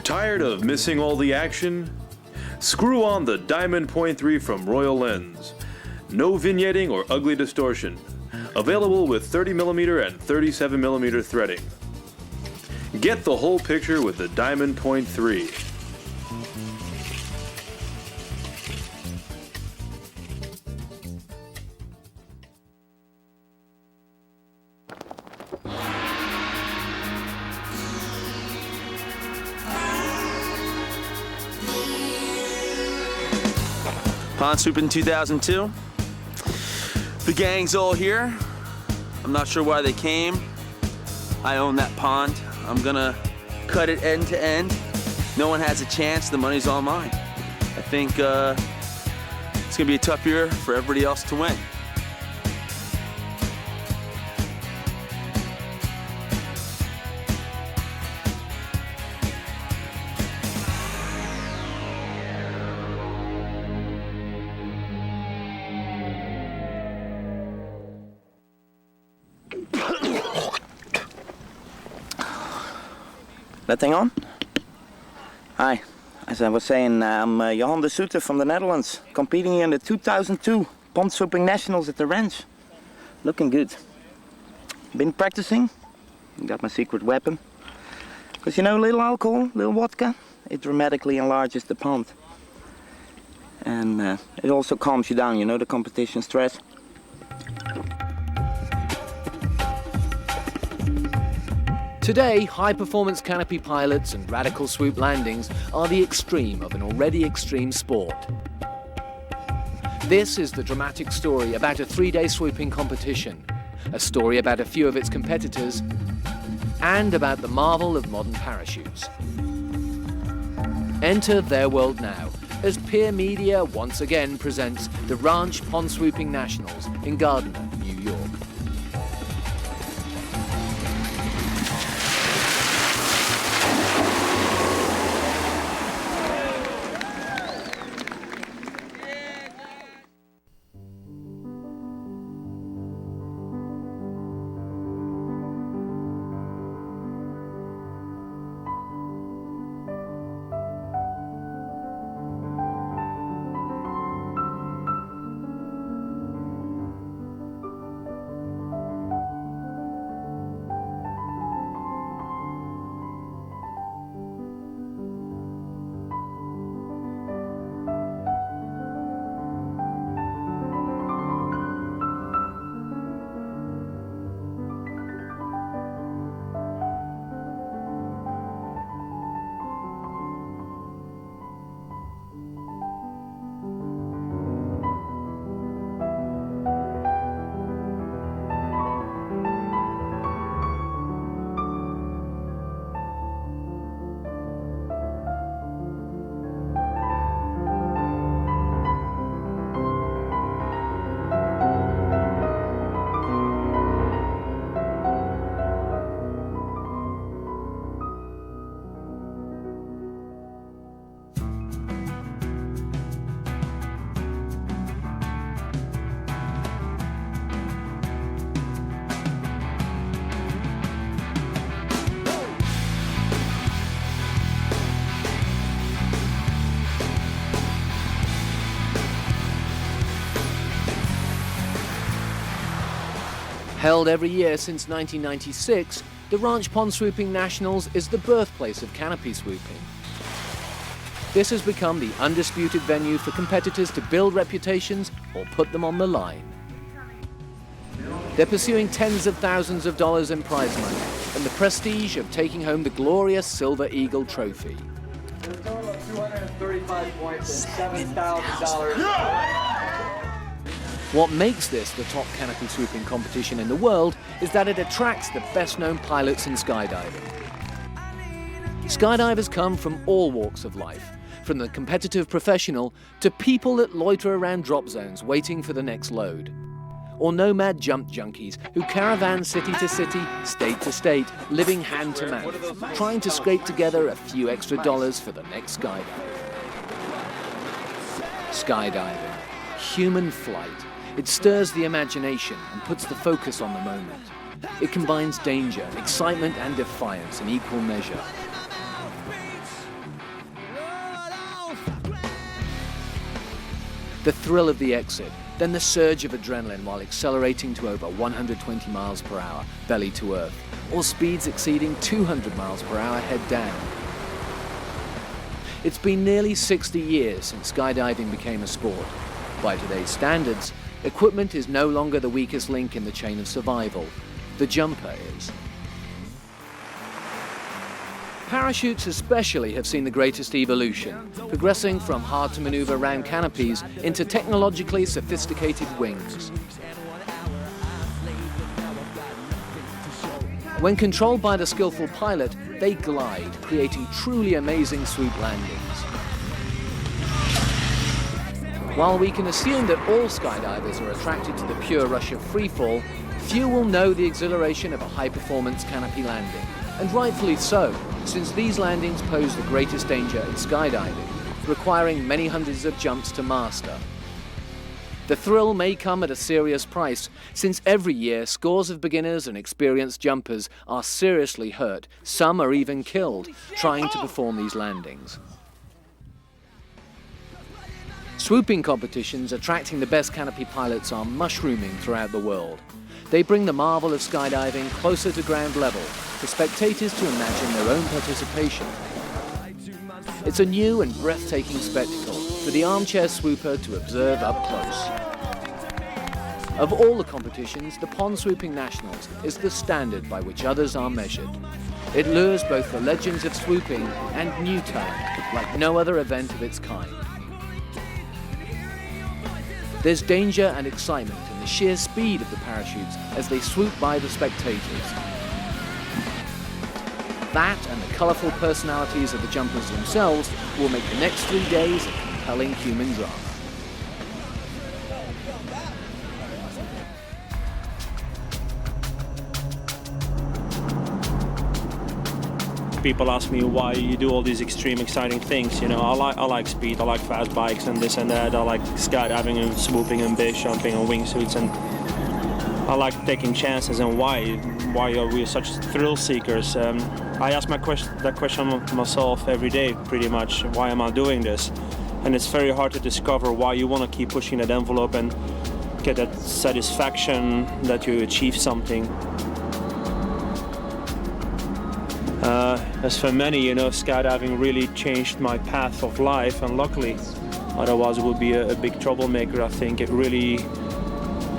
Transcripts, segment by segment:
Tired of missing all the action? Screw on the Diamond Point 3 from Royal Lens. No vignetting or ugly distortion. Available with 30mm and 37mm threading. Get the whole picture with the Diamond Point 3. Pond Swoop in 2002. The gang's all here. I'm not sure why they came. I own that pond. I'm gonna cut it end to end. No one has a chance, the money's all mine. I think it's gonna be a tough year for everybody else to win. That thing on? Hi, as I was saying, I'm Johan de Soete from the Netherlands, competing in the 2002 Pond Swooping Nationals at the ranch. Looking good. Been practicing, got my secret weapon. Because you know, little alcohol, little vodka, it dramatically enlarges the pond. And it also calms you down, you know, the competition stress. Today, high-performance canopy pilots and radical swoop landings are the extreme of an already extreme sport. This is the dramatic story about a 3-day swooping competition, a story about a few of its competitors, and about the marvel of modern parachutes. Enter their world now, as Peer Media once again presents the Ranch Pond Swooping Nationals in Gardner, New York. Held every year since 1996, the Ranch Pond Swooping Nationals is the birthplace of canopy swooping. This has become the undisputed venue for competitors to build reputations or put them on the line. They're pursuing tens of thousands of dollars in prize money and the prestige of taking home the glorious Silver Eagle Trophy. A total of 235 points and $7,000. What makes this the top canopy swooping competition in the world is that it attracts the best-known pilots in skydiving. Skydivers come from all walks of life, from the competitive professional to people that loiter around drop zones waiting for the next load, or nomad jump junkies who caravan city to city, state to state, living hand to mouth, trying to scrape together a few extra dollars for the next skydive. Skydiving, human flight. It stirs the imagination and puts the focus on the moment. It combines danger, excitement and defiance in equal measure. the thrill of the exit, then the surge of adrenaline while accelerating to over 120 miles per hour, belly to earth, or speeds exceeding 200 miles per hour head down. It's been nearly 60 years since skydiving became a sport. By today's standards, equipment is no longer the weakest link in the chain of survival. The jumper is. Parachutes especially have seen the greatest evolution, progressing from hard-to-maneuver round canopies into technologically sophisticated wings. When controlled by the skillful pilot, they glide, creating truly amazing swoop landings. While we can assume that all skydivers are attracted to the pure rush of freefall, few will know the exhilaration of a high-performance canopy landing, and rightfully so, since these landings pose the greatest danger in skydiving, requiring many hundreds of jumps to master. The thrill may come at a serious price, since every year scores of beginners and experienced jumpers are seriously hurt, some are even killed, trying to perform these landings. Swooping competitions attracting the best canopy pilots are mushrooming throughout the world. They bring the marvel of skydiving closer to ground level for spectators to imagine their own participation. It's a new and breathtaking spectacle for the armchair swooper to observe up close. Of all the competitions, the Pond Swooping Nationals is the standard by which others are measured. It lures both the legends of swooping and new talent like no other event of its kind. There's danger and excitement in the sheer speed of the parachutes as they swoop by the spectators. That and the colourful personalities of the jumpers themselves will make the next 3 days a compelling human drama. People ask me why you do all these extreme, exciting things. You know, I like speed, I like fast bikes and this and that. I like skydiving and swooping and base jumping and wingsuits, and I like taking chances. And why are we such thrill seekers? I ask that question myself every day, pretty much. Why am I doing this? And it's very hard to discover why you want to keep pushing that envelope and get that satisfaction that you achieve something. As for many, you know, skydiving really changed my path of life, and luckily, otherwise it would be a big troublemaker. I think it really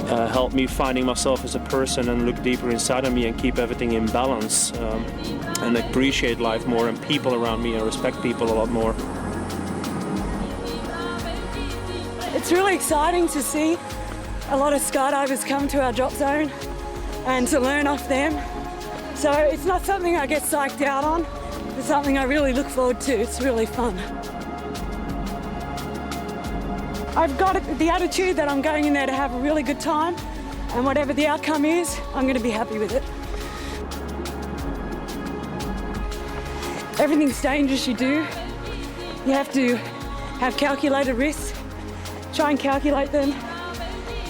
helped me finding myself as a person and look deeper inside of me and keep everything in balance, and appreciate life more and people around me and respect people a lot more. It's really exciting to see a lot of skydivers come to our drop zone and to learn off them. So it's not something I get psyched out on, it's something I really look forward to. It's really fun. I've got the attitude that I'm going in there to have a really good time, and whatever the outcome is, I'm going to be happy with it. Everything's dangerous you do. You have to have calculated risks, try and calculate them,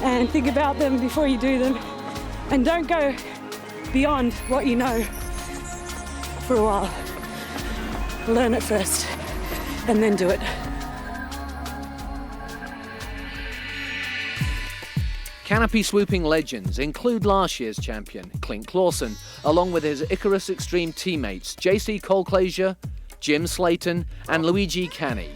and think about them before you do them, and don't go beyond what you know for a while. Learn it first and then do it. Canopy swooping legends include last year's champion, Clint Clausen, along with his Icarus Extreme teammates JC Colclasure, Jim Slayton and Luigi Canny.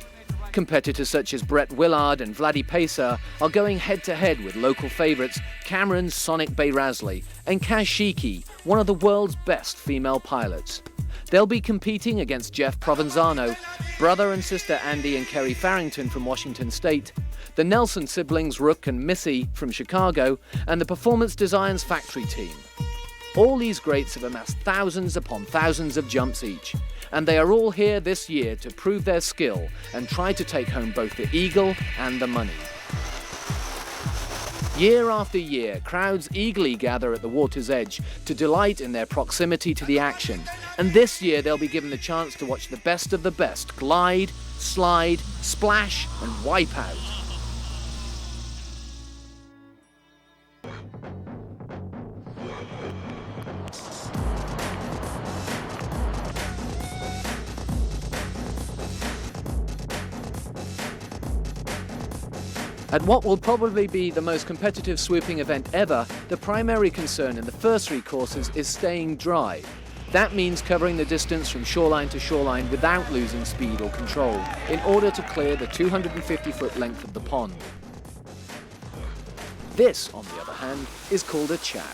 Competitors such as Brett Willard and Vladdy Pacer are going head-to-head with local favourites Cameron Sonic Bayrasley and Kaz Shiki, one of the world's best female pilots. They'll be competing against Jeff Provenzano, brother and sister Andy and Kerry Farrington from Washington State, the Nelson siblings Rook and Missy from Chicago, and the Performance Designs Factory team. All these greats have amassed thousands upon thousands of jumps each, and they are all here this year to prove their skill and try to take home both the eagle and the money. Year after year, crowds eagerly gather at the water's edge to delight in their proximity to the action, and this year they'll be given the chance to watch the best of the best glide, slide, splash and wipe out. At what will probably be the most competitive swooping event ever, the primary concern in the first 3 courses is staying dry. That means covering the distance from shoreline to shoreline without losing speed or control, in order to clear the 250-foot length of the pond. This, on the other hand, is called a chow.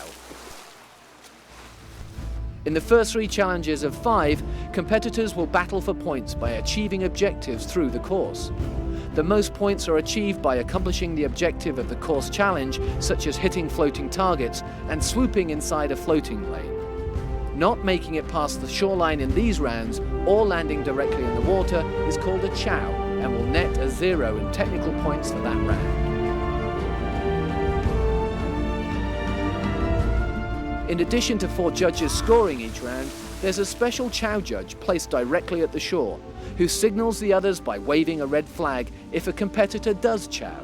In the first 3 challenges of 5, competitors will battle for points by achieving objectives through the course. The most points are achieved by accomplishing the objective of the course challenge, such as hitting floating targets and swooping inside a floating lane. Not making it past the shoreline in these rounds or landing directly in the water is called a chow and will net a 0 in technical points for that round. In addition to 4 judges scoring each round, there's a special chow judge placed directly at the shore, who signals the others by waving a red flag if a competitor does chow.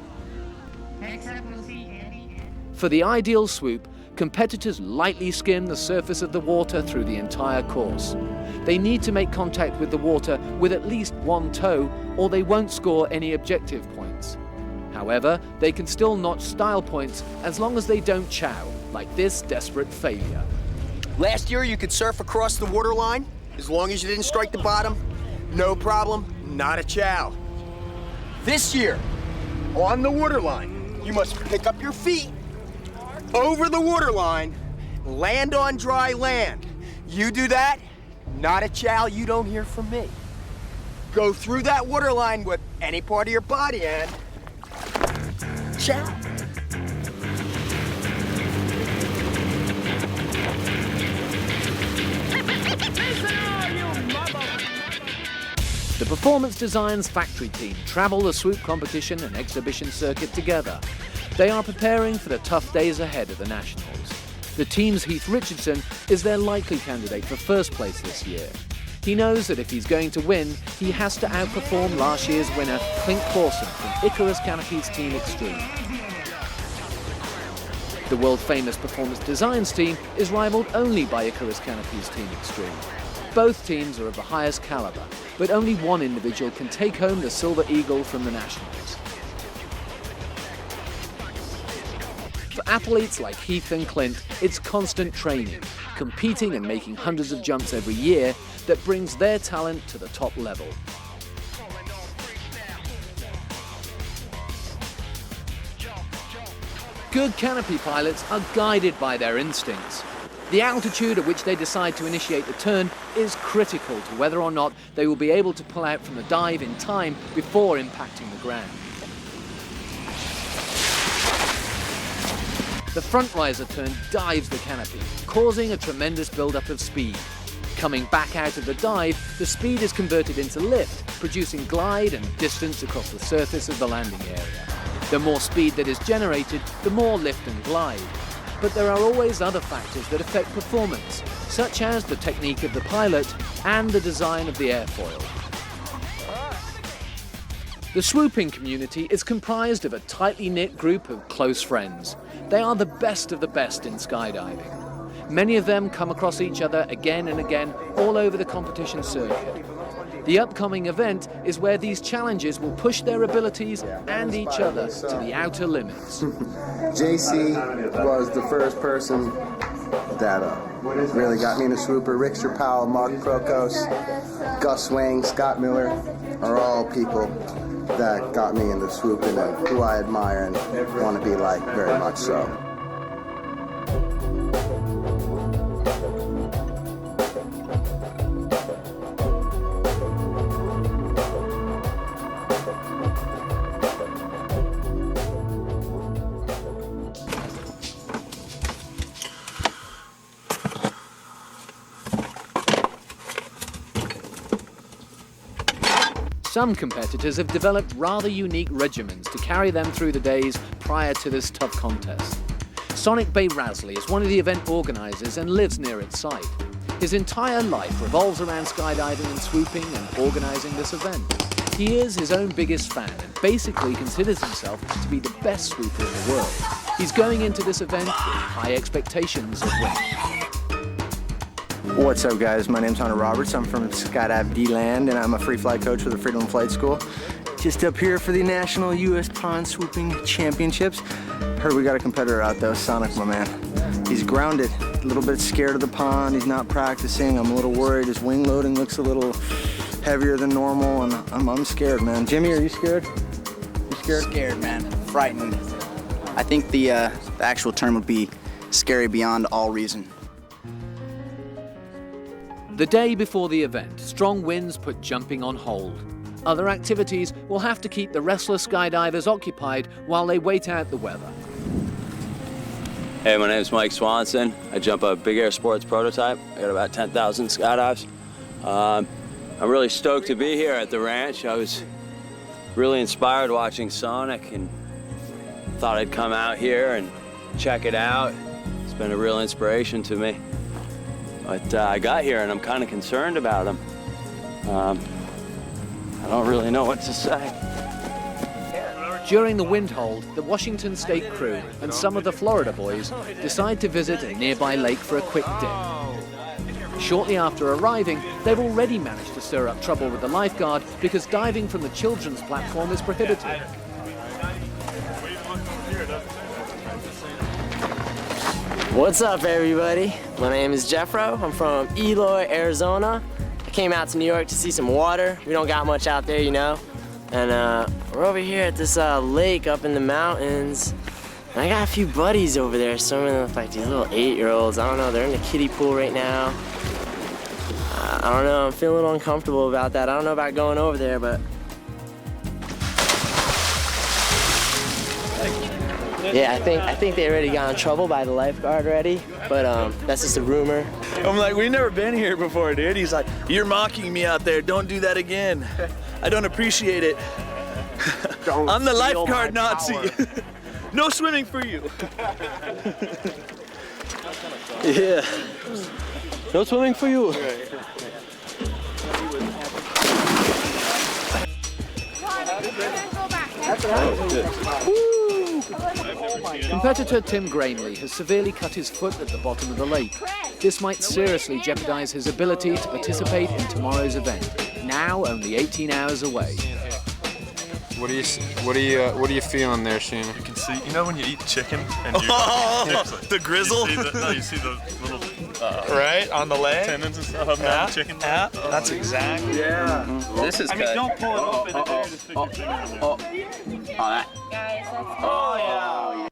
For the ideal swoop, competitors lightly skim the surface of the water through the entire course. They need to make contact with the water with at least 1 toe, or they won't score any objective points. However, they can still notch style points as long as they don't chow, like this desperate failure. Last year, you could surf across the waterline as long as you didn't strike the bottom. No problem, not a chow. This year, on the waterline, you must pick up your feet over the waterline, land on dry land. You do that, not a chow, you don't hear from me. Go through that waterline with any part of your body and chow. The Performance Designs factory team travel the swoop competition and exhibition circuit together. They are preparing for the tough days ahead of the Nationals. The team's Heath Richardson is their likely candidate for first place this year. He knows that if he's going to win, he has to outperform last year's winner, Clint Clausen from Icarus Canopies Team Extreme. The world-famous Performance Designs team is rivaled only by Icarus Canopies Team Extreme. Both teams are of the highest caliber, but only one individual can take home the Silver Eagle from the Nationals. For athletes like Heath and Clint, it's constant training, competing and making hundreds of jumps every year that brings their talent to the top level. Good canopy pilots are guided by their instincts. The altitude at which they decide to initiate the turn is critical to whether or not they will be able to pull out from the dive in time before impacting the ground. The front riser turn dives the canopy, causing a tremendous build-up of speed. Coming back out of the dive, the speed is converted into lift, producing glide and distance across the surface of the landing area. The more speed that is generated, the more lift and glide. But there are always other factors that affect performance, such as the technique of the pilot and the design of the airfoil. The swooping community is comprised of a tightly knit group of close friends. They are the best of the best in skydiving. Many of them come across each other again and again all over the competition circuit. The upcoming event is where these challenges will push their abilities and each other to the outer limits. JC was the first person that really got me into swooper. Rickster Powell, Mark Prokos, Gus Swing, Scott Miller are all people that got me into swooping and who I admire and want to be like very much so. Some competitors have developed rather unique regimens to carry them through the days prior to this tough contest. Sonic Bay Rasley is one of the event organisers and lives near its site. His entire life revolves around skydiving and swooping and organising this event. He is his own biggest fan and basically considers himself to be the best swooper in the world. He's going into this event with high expectations of winning. What's up, guys? My name's Hunter Roberts. I'm from Skydive D-Land, and I'm a free flight coach for the Freedom Flight School. Just up here for the National U.S. Pond Swooping Championships. Heard we got a competitor out though, Sonic, my man. He's grounded, a little bit scared of the pond. He's not practicing. I'm a little worried. His wing loading looks a little heavier than normal, and I'm scared, man. Jimmy, are you scared? You scared? Scared, man. Frightened. I think the actual term would be scary beyond all reason. The day before the event, strong winds put jumping on hold. Other activities will have to keep the restless skydivers occupied while they wait out the weather. Hey, my name is Mike Swanson. I jump a Big Air Sports prototype. I got about 10,000 skydives. I'm really stoked to be here at the ranch. I was really inspired watching Sonic and thought I'd come out here and check it out. It's been a real inspiration to me. But I got here and I'm kind of concerned about him. I don't really know what to say. During the wind hold, the Washington State crew and some of the Florida boys decide to visit a nearby lake for a quick dip. Shortly after arriving, they've already managed to stir up trouble with the lifeguard because diving from the children's platform is prohibited. What's up, everybody? My name is Jeffro. I'm from Eloy, Arizona. I came out to New York to see some water. We don't got much out there, you know. And we're over here at this lake up in the mountains. And I got a few buddies over there swimming with like these little 8-year-olds. I don't know, they're in the kiddie pool right now. I don't know, I'm feeling a little uncomfortable about that. I don't know about going over there, but yeah, I think they already got in trouble by the lifeguard already, but that's just a rumor. I'm like, we've never been here before, dude. He's like, you're mocking me out there. Don't do that again. I don't appreciate it. I'm the lifeguard Nazi. No swimming for you. Yeah. No swimming for you. Competitor Tim Grainley has severely cut his foot at the bottom of the lake. This might seriously jeopardize his ability to participate in tomorrow's event, now only 18 hours away. What are you feeling there, Sheena? You can see, you know when you eat chicken and you the grizzle? You see the little right on the leg, tendons and stuff on the chicken. Yeah, that's exactly. Yeah. This is I mean, don't pull it open and then just stick your finger in there. Oh yeah.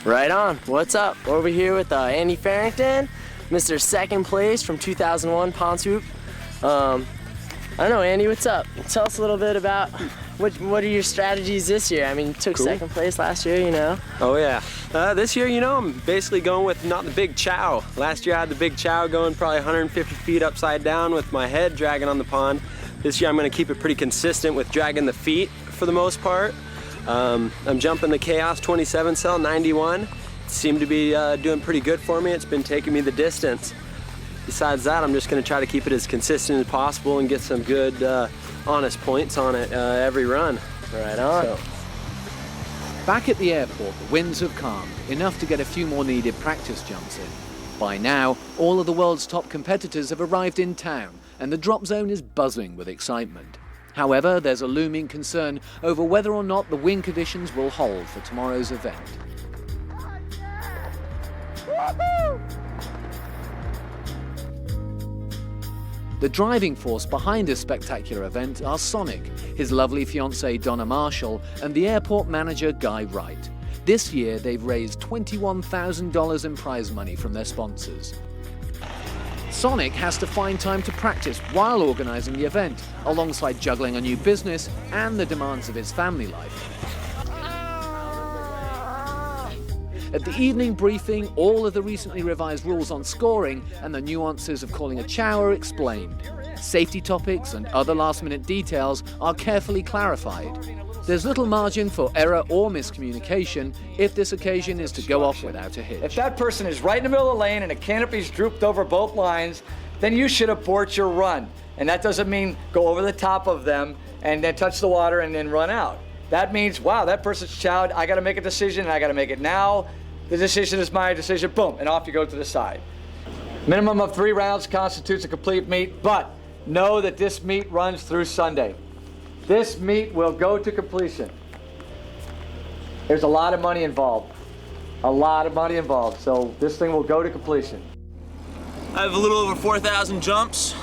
Right on. What's up? We're over here with Andy Farrington, Mr. Second Place from 2001 Pond Swoop. I don't know, Andy, what's up? Tell us a little bit about what are your strategies this year? I mean, you took second place last year, you know. Oh yeah. This year, you know, I'm basically going with not the big chow. Last year I had the big chow going probably 150 feet upside down with my head dragging on the pond. This year I'm going to keep it pretty consistent with dragging the feet for the most part. I'm jumping the Chaos 27 cell 91. It seemed to be doing pretty good for me. It's been taking me the distance. Besides that, I'm just going to try to keep it as consistent as possible and get some good, honest points on it every run. Right on. So. Back at the airport, the winds have calmed, enough to get a few more needed practice jumps in. By now, all of the world's top competitors have arrived in town, and the drop zone is buzzing with excitement. However, there's a looming concern over whether or not the wind conditions will hold for tomorrow's event. The driving force behind this spectacular event are Sonic, his lovely fiancée Donna Marshall, and the airport manager Guy Wright. This year, they've raised $21,000 in prize money from their sponsors. Sonic has to find time to practice while organising the event, alongside juggling a new business and the demands of his family life. At the evening briefing, all of the recently revised rules on scoring and the nuances of calling a chow are explained. Safety topics and other last-minute details are carefully clarified. There's little margin for error or miscommunication if this occasion is to go off without a hitch. If that person is right in the middle of the lane and the canopy's drooped over both lines, then you should abort your run. And that doesn't mean go over the top of them and then touch the water and then run out. That means, wow, that person's chowed, I gotta make a decision and I gotta make it now. The decision is my decision, boom, and off you go to the side. Minimum of 3 rounds constitutes a complete meet, but know that this meet runs through Sunday. This meet will go to completion. There's a lot of money involved. A lot of money involved, so this thing will go to completion. I have a little over 4,000 jumps.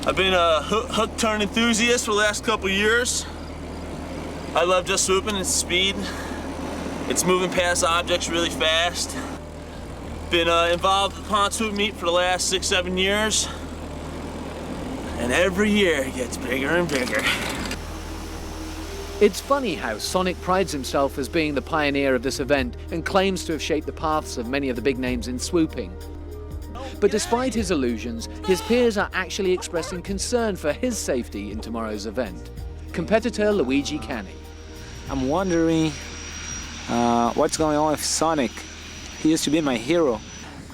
I've been a hook turn enthusiast for the last couple years. I love just swooping and speed. It's moving past objects really fast. Been involved with the pond swoop meet for the last 6-7 years. And every year it gets bigger and bigger. It's funny how Sonic prides himself as being the pioneer of this event and claims to have shaped the paths of many of the big names in swooping. But despite his illusions, his peers are actually expressing concern for his safety in tomorrow's event. Competitor Luigi Canni. I'm wondering what's going on with Sonic. He used to be my hero.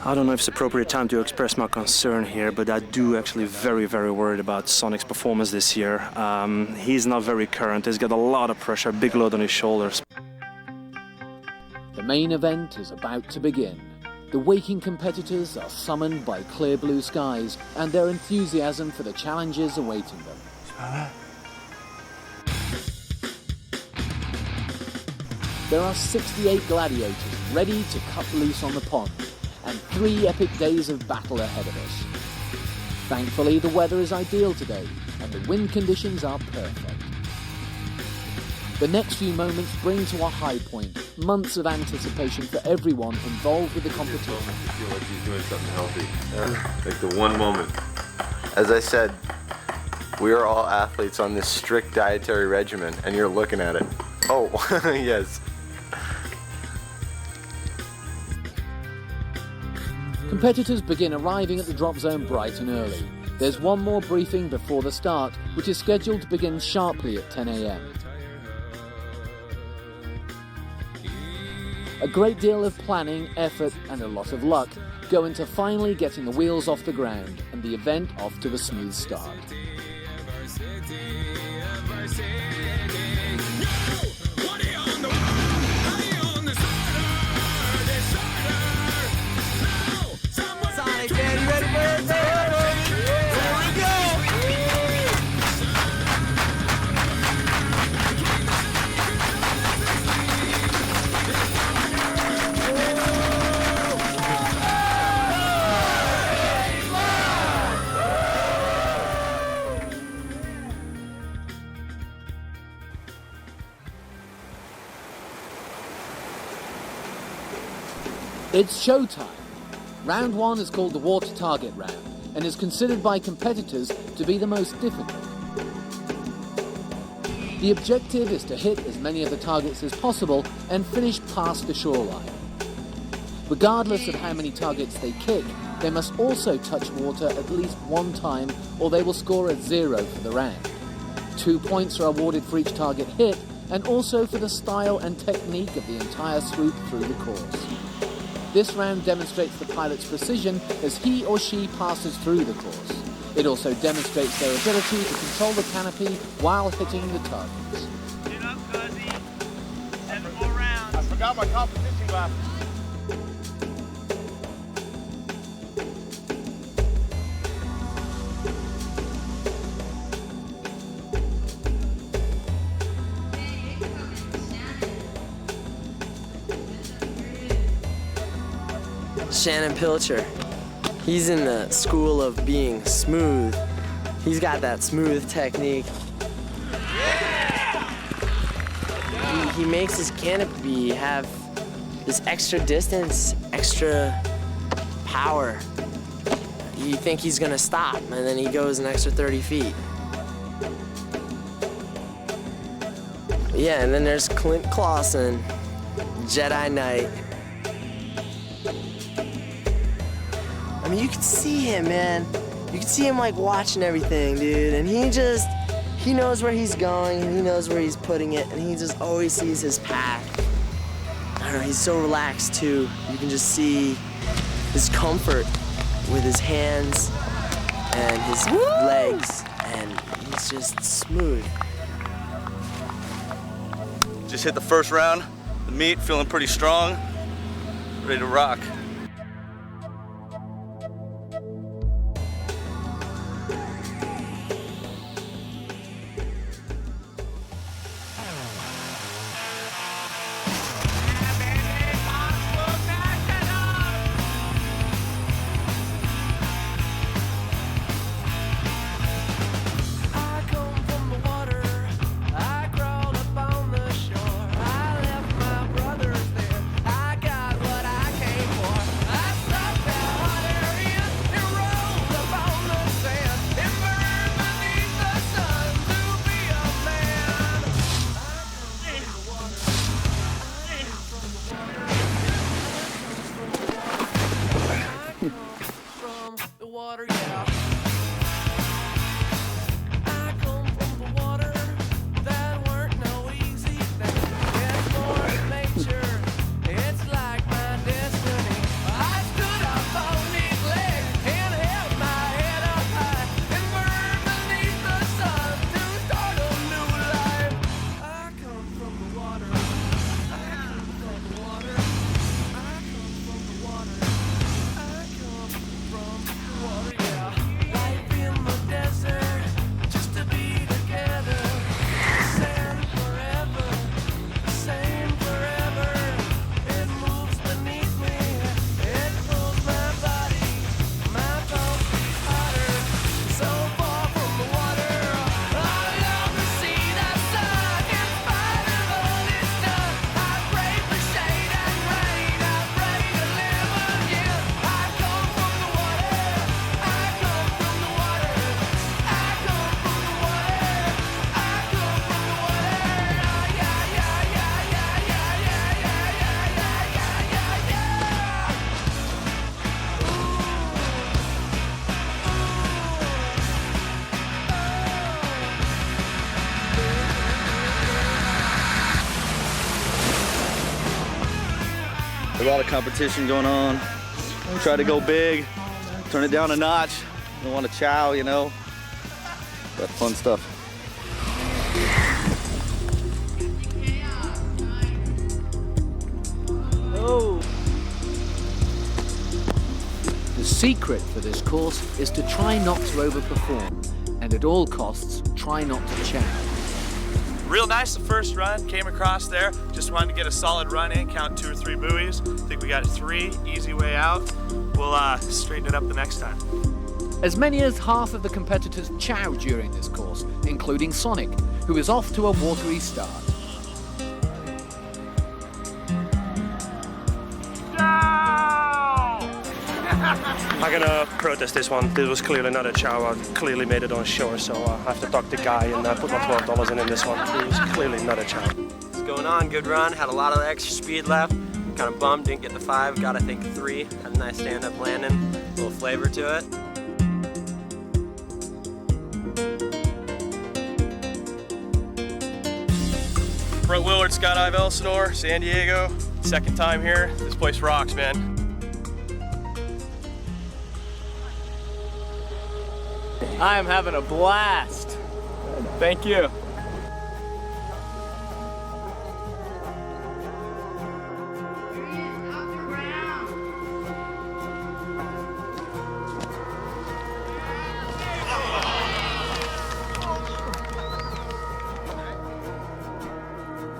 I don't know if it's appropriate time to express my concern here, but I do actually very worried about Sonic's performance this year. He's not very current. He's got a lot of pressure, big load on his shoulders. The main event is about to begin. The waking competitors are summoned by clear blue skies and their enthusiasm for the challenges awaiting them. There are 68 gladiators ready to cut loose on the pond, and 3 epic days of battle ahead of us. Thankfully, the weather is ideal today, and the wind conditions are perfect. The next few moments bring to a high point months of anticipation for everyone involved with the competition. I feel like he's doing something healthy. Like the one moment. As I said, we are all athletes on this strict dietary regimen, and you're looking at it. Oh, yes. Competitors begin arriving at the drop zone bright and early. There's one more briefing before the start, which is scheduled to begin sharply at 10 a.m. A great deal of planning, effort, and a lot of luck go into finally getting the wheels off the ground and the event off to a smooth start. It's showtime. Round 1 is called the water target round and is considered by competitors to be the most difficult. The objective is to hit as many of the targets as possible and finish past the shoreline. Regardless of how many targets they kick, they must also touch water at least one time or they will score a 0 for the round. 2 points are awarded for each target hit and also for the style and technique of the entire swoop through the course. This round demonstrates the pilot's precision as he or she passes through the course. It also demonstrates their ability to control the canopy while hitting the targets. Get up, Fuzzy. 7 more rounds. I forgot my competition glasses. Shannon Pilcher. He's in the school of being smooth. He's got that smooth technique. He makes his canopy have this extra distance, extra power. You think he's gonna stop, and then he goes an extra 30 feet. Yeah, and then there's Clint Clausen, Jedi Knight. I mean, you can see him, man. You can see him like watching everything, dude. And he knows where he's going, he knows where he's putting it, and he just always sees his path. I don't know, he's so relaxed too. You can just see his comfort with his hands and his legs, and he's just smooth. Just hit the first round, the meet, feeling pretty strong, ready to rock. A lot of competition going on. Try to go big, turn it down a notch. Don't want to chow, you know. But fun stuff. Oh. The secret for this course is to try not to overperform, and at all costs, try not to chow. Real nice the first run, came across there. Just wanted to get a solid run in, count 2 or 3 buoys. I think we got 3, easy way out. We'll straighten it up the next time. As many as half of the competitors chow during this course, including Sonic, who is off to a watery start. I'm gonna protest this one. This was clearly not a chow. I clearly made it on shore, so I have to talk to the guy and put my $12 in this one. It was clearly not a chow. What's going on? Good run. Had a lot of extra speed left. Kind of bummed, didn't get the 5. Got, I think, 3. Had a nice stand-up landing. A little flavor to it. Brett Willard, Skydive Elsinore, San Diego. Second time here. This place rocks, man. I am having a blast. Thank you.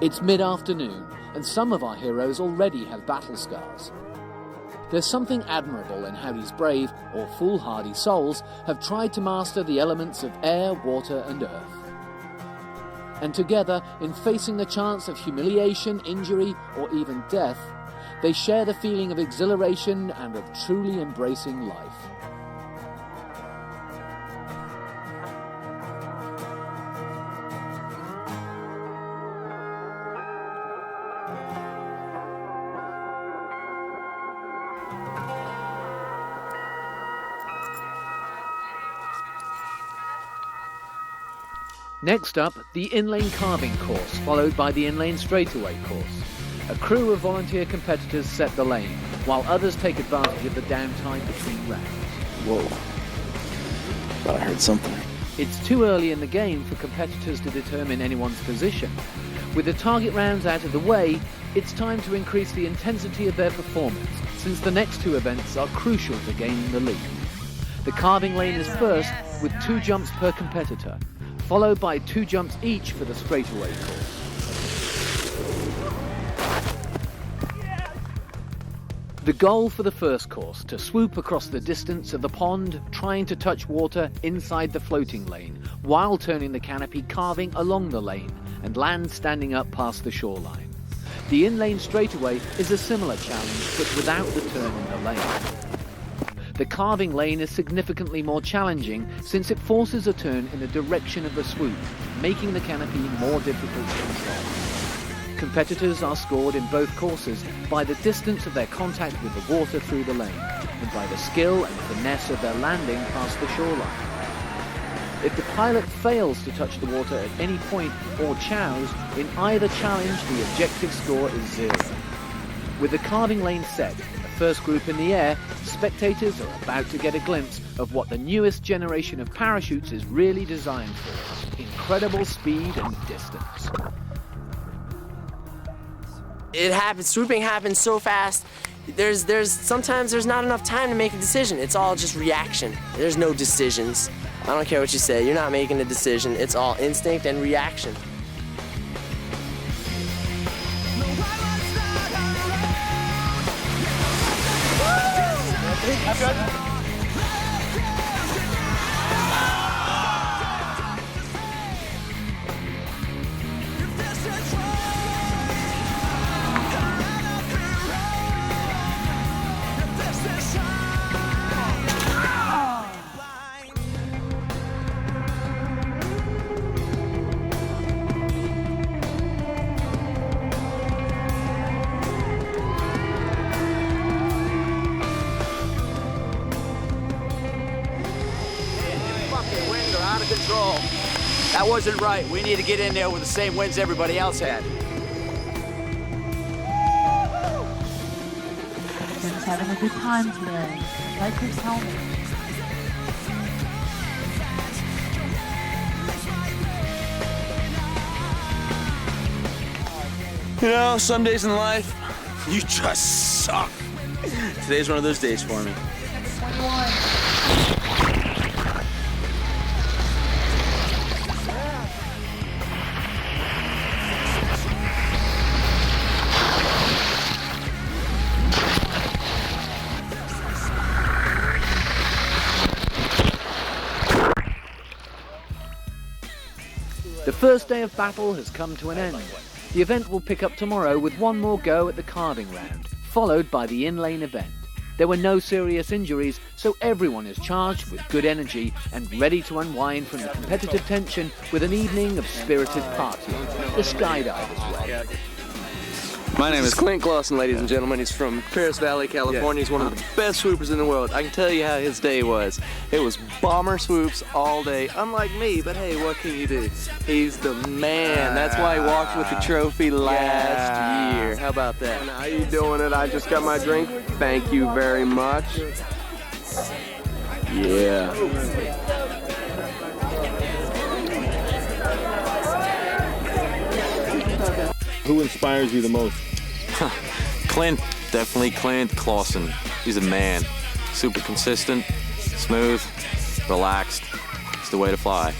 It's mid-afternoon, and some of our heroes already have battle scars. There's something admirable in how these brave, or foolhardy souls have tried to master the elements of air, water, and earth. And together, in facing the chance of humiliation, injury, or even death, they share the feeling of exhilaration and of truly embracing life. Next up, the inlane carving course, followed by the inlane straightaway course. A crew of volunteer competitors set the lane, while others take advantage of the downtime between rounds. Whoa. Thought I heard something. It's too early in the game for competitors to determine anyone's position. With the target rounds out of the way, it's time to increase the intensity of their performance, since the next two events are crucial to gaining the lead. The carving lane is first, with 2 jumps per competitor, followed by 2 jumps each for the straightaway course. The goal for the first course, to swoop across the distance of the pond, trying to touch water inside the floating lane, while turning the canopy carving along the lane, and land standing up past the shoreline. The in-lane straightaway is a similar challenge, but without the turn in the lane. The carving lane is significantly more challenging since it forces a turn in the direction of the swoop, making the canopy more difficult to control. Competitors are scored in both courses by the distance of their contact with the water through the lane, and by the skill and finesse of their landing past the shoreline. If the pilot fails to touch the water at any point or chows, in either challenge the objective score is 0. With the carving lane set, the first group in the air, spectators are about to get a glimpse of what the newest generation of parachutes is really designed for: incredible speed and distance. It happens, swooping happens so fast. Sometimes there's not enough time to make a decision. It's all just reaction. There's no decisions. I don't care what you say, you're not making a decision. It's all instinct and reaction. Control. That wasn't right. We need to get in there with the same winds everybody else had. Tim's having a good time today. Like his helmet. You know, some days in life, you just suck. Today's one of those days for me. The first day of battle has come to an end. The event will pick up tomorrow with one more go at the carving round, followed by the in-lane event. There were no serious injuries, so everyone is charged with good energy and ready to unwind from the competitive tension with an evening of spirited partying, the Skydivers way. My name is Clint Clausen, ladies and gentlemen. He's from Paris Valley, California. He's one of the best swoopers in the world. I can tell you how his day was. It was bomber swoops all day. Unlike me, but hey, what can you do? He's the man. That's why he walked with the trophy last year. How about that? How you doing it? I just got my drink. Thank you very much. Yeah. Who inspires you the most? Clint, definitely Clint Clausen. He's a man. Super consistent, smooth, relaxed. It's the way to fly.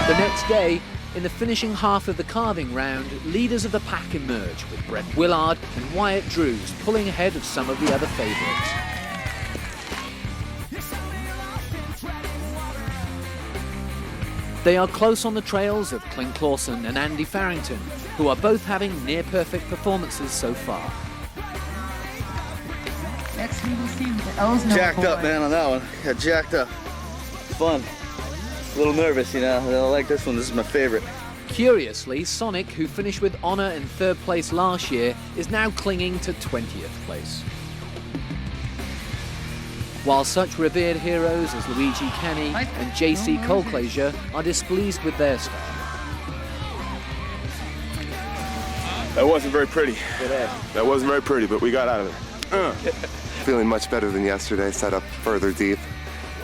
The next day, in the finishing half of the carving round, leaders of the pack emerge, with Brett Willard and Wyatt Drews pulling ahead of some of the other favourites. They are close on the trails of Clint Clausen and Andy Farrington, who are both having near-perfect performances so far. Next we will see the Elsno Jacked up, man, on that one. Got jacked up. Fun. A little nervous, you know. I like this one. This is my favorite. Curiously, Sonic, who finished with honour in 3rd place last year, is now clinging to 20th place. While such revered heroes as Luigi Canny and JC Colclasure are displeased with their start. That wasn't very pretty. That wasn't very pretty, but we got out of it. Feeling much better than yesterday, set up further deep.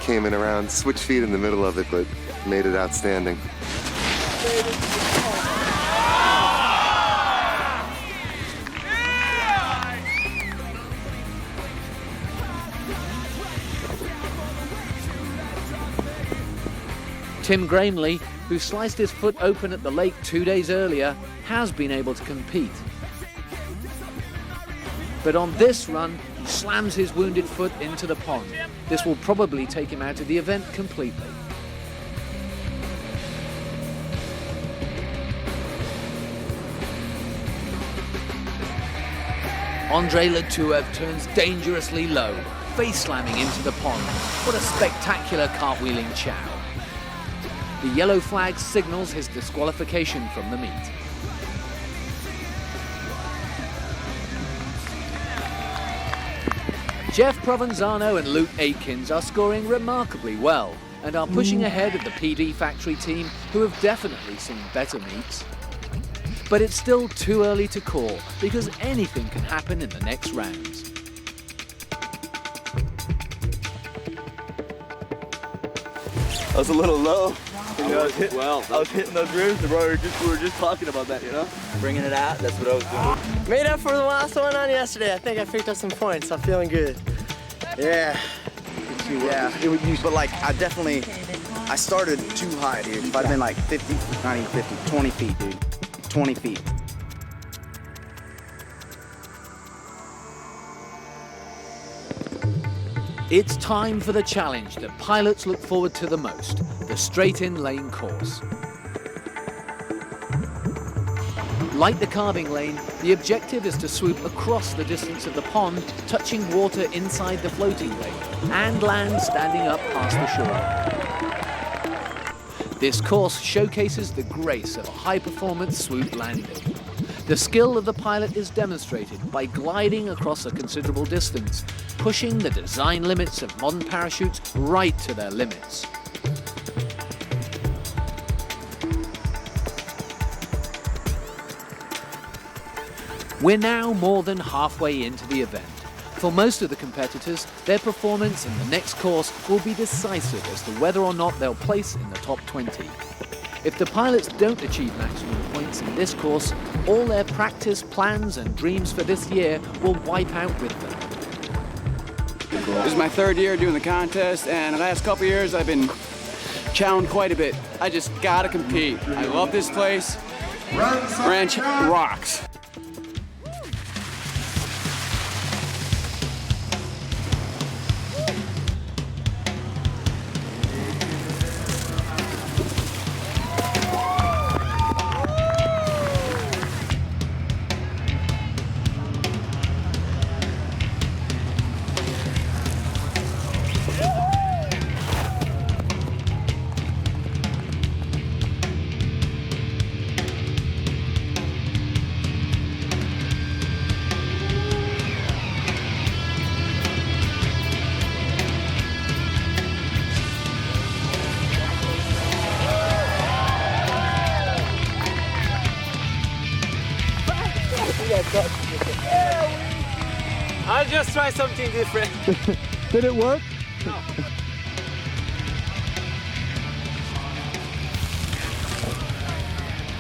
Came in around, switch feet in the middle of it, but made it outstanding. Tim Granley, who sliced his foot open at the lake 2 days earlier, has been able to compete. But on this run, he slams his wounded foot into the pond. This will probably take him out of the event completely. Andre Latuev turns dangerously low, face slamming into the pond. What a spectacular cartwheeling chow. The yellow flag signals his disqualification from the meet. Jeff Provenzano and Luke Aitkins are scoring remarkably well and are pushing ahead of the PB Factory team, who have definitely seen better meets. But it's still too early to call because anything can happen in the next rounds. I was a little low. You know, I was hitting those ribs, and we were just talking about that, you know? Bringing it out, that's what I was doing. Made up for the last one on yesterday. I think I picked up some points. I'm feeling good. Yeah. But like, I started too high, dude. If I'd been like 50, not even 50, 20 feet, dude. 20 feet. It's time for the challenge that pilots look forward to the most, the straight-in lane course. Like the carving lane, the objective is to swoop across the distance of the pond, touching water inside the floating lane, and land standing up past the shore. This course showcases the grace of a high-performance swoop landing. The skill of the pilot is demonstrated by gliding across a considerable distance, pushing the design limits of modern parachutes right to their limits. We're now more than halfway into the event. For most of the competitors, their performance in the next course will be decisive as to whether or not they'll place in the top 20. If the pilots don't achieve maximum points in this course, all their practice, plans and dreams for this year will wipe out with them. This is my 3rd year doing the contest, and the last couple years I've been challenged quite a bit. I just gotta compete. I love this place. Ranch rocks. I'll just try something different. Did it work? No.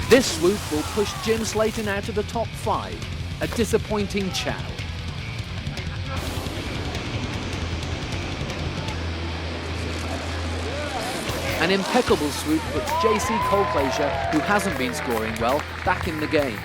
This swoop will push Jim Slayton out of the top 5, a disappointing chow. An impeccable swoop puts JC Colclasure, who hasn't been scoring well, back in the game.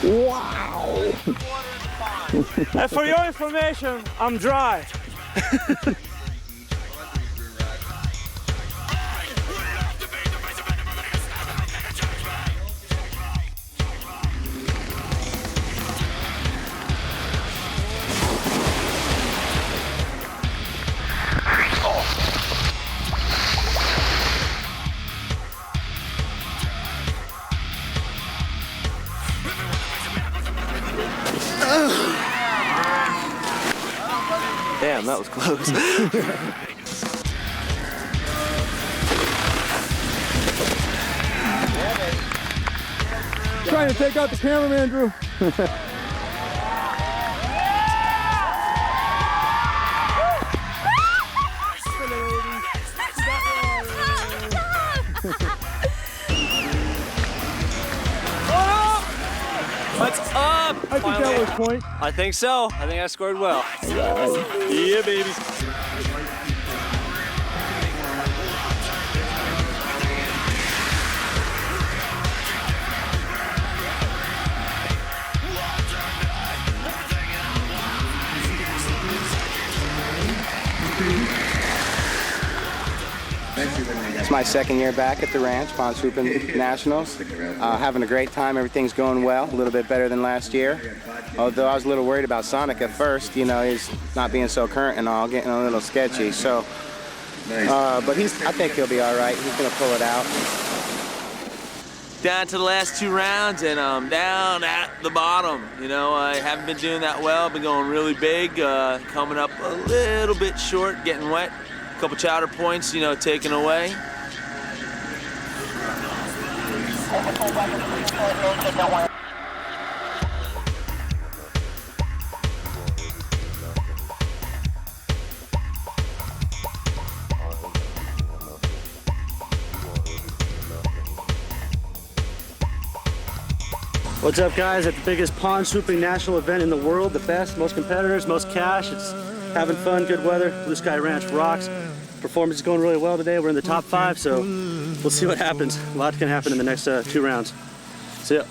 Wow! And for your information, I'm dry. Damn, that was close. Trying to take out the cameraman, Drew. What's up? I think that was point. I think so. I think I scored well. Yeah, baby. It's my second year back at the ranch, Pond Swooping Nationals. Having a great time, everything's going well, a little bit better than last year. Although I was a little worried about Sonic at first, you know, he's not being so current and all, getting a little sketchy. So, but I think he'll be all right. He's gonna pull it out. Down to the last 2 rounds, and I'm down at the bottom. You know, I haven't been doing that well. Been going really big, coming up a little bit short, getting wet. A couple chowder points, you know, taken away. What's up, guys? At the biggest pond swooping national event in the world, the best, most competitors, most cash. It's having fun, good weather. Blue Sky Ranch rocks. Performance is going really well today. We're in the top 5, so we'll see what happens. A lot can happen in the next 2 rounds. See ya.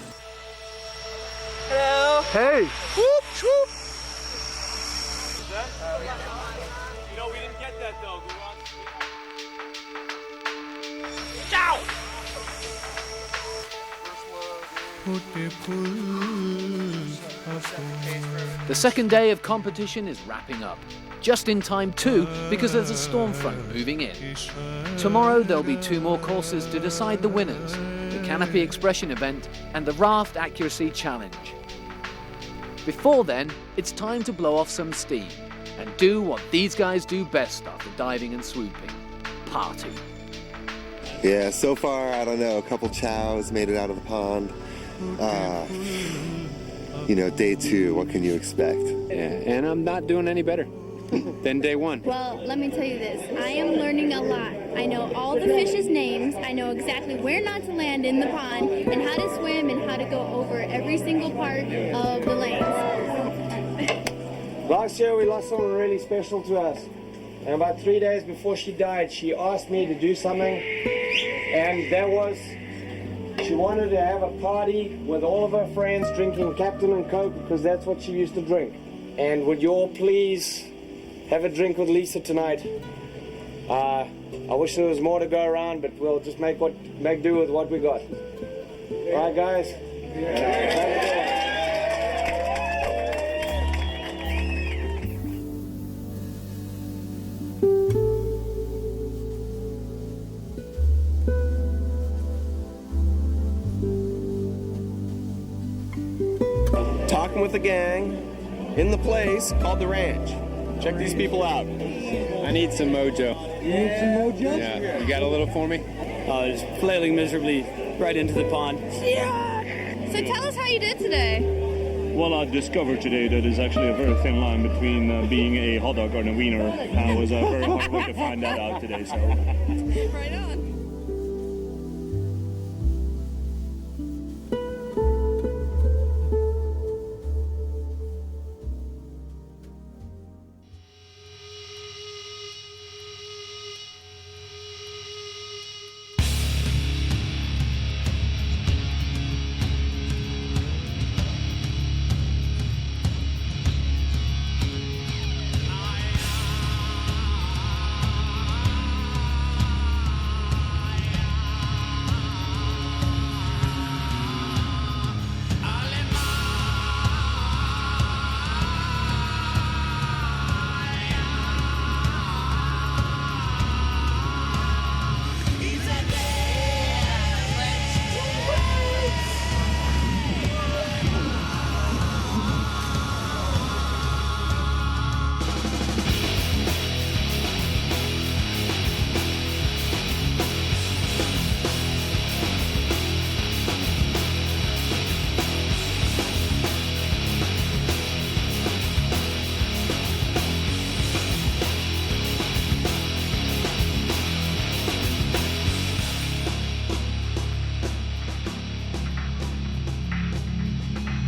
Hello. Hey. Whoop, whoop. You know, we didn't get that though. Ciao. The second day of competition is wrapping up. Just in time too, because there's a storm front moving in. Tomorrow there'll be 2 more courses to decide the winners, the Canopy Expression event and the Raft Accuracy Challenge. Before then, it's time to blow off some steam and do what these guys do best after diving and swooping: party. Yeah, so far, I don't know, a couple chows made it out of the pond. You know, day 2, what can you expect? Yeah, and I'm not doing any better than day 1. Well, let me tell you this. I am learning a lot. I know all the fish's names. I know exactly where not to land in the pond and how to swim and how to go over every single part of the lanes. Last year we lost someone really special to us. And about 3 days before she died, she asked me to do something. And that was, she wanted to have a party with all of her friends drinking Captain and Coke because that's what she used to drink. And would you all please have a drink with Lisa tonight? I wish there was more to go around, but we'll just make do with what we got. All right, guys? talking with a gang in the place called the Ranch. Check these people out. I need some mojo. You need some mojo? Yeah, you got a little for me? Just flailing miserably right into the pond. Yeah. So tell us how you did today. Well, I discovered today that there's actually a very thin line between being a hot dog and a wiener. It was a very hard way to find that out today. So. Right on.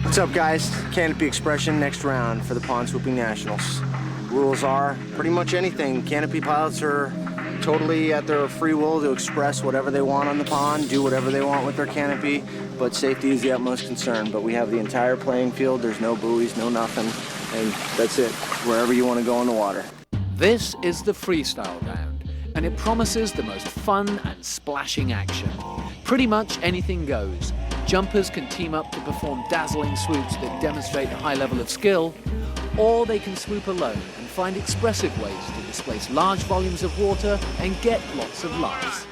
What's up, guys? Canopy expression next round for the Pond Swooping Nationals. Rules are pretty much anything. Canopy pilots are totally at their free will to express whatever they want on the pond, do whatever they want with their canopy, but safety is the utmost concern. But we have the entire playing field. There's no buoys, no nothing, and that's it. Wherever you want to go in the water. This is the freestyle round, and it promises the most fun and splashing action. Pretty much anything goes. Jumpers can team up to perform dazzling swoops that demonstrate a high level of skill, or they can swoop alone and find expressive ways to displace large volumes of water and get lots of laughs.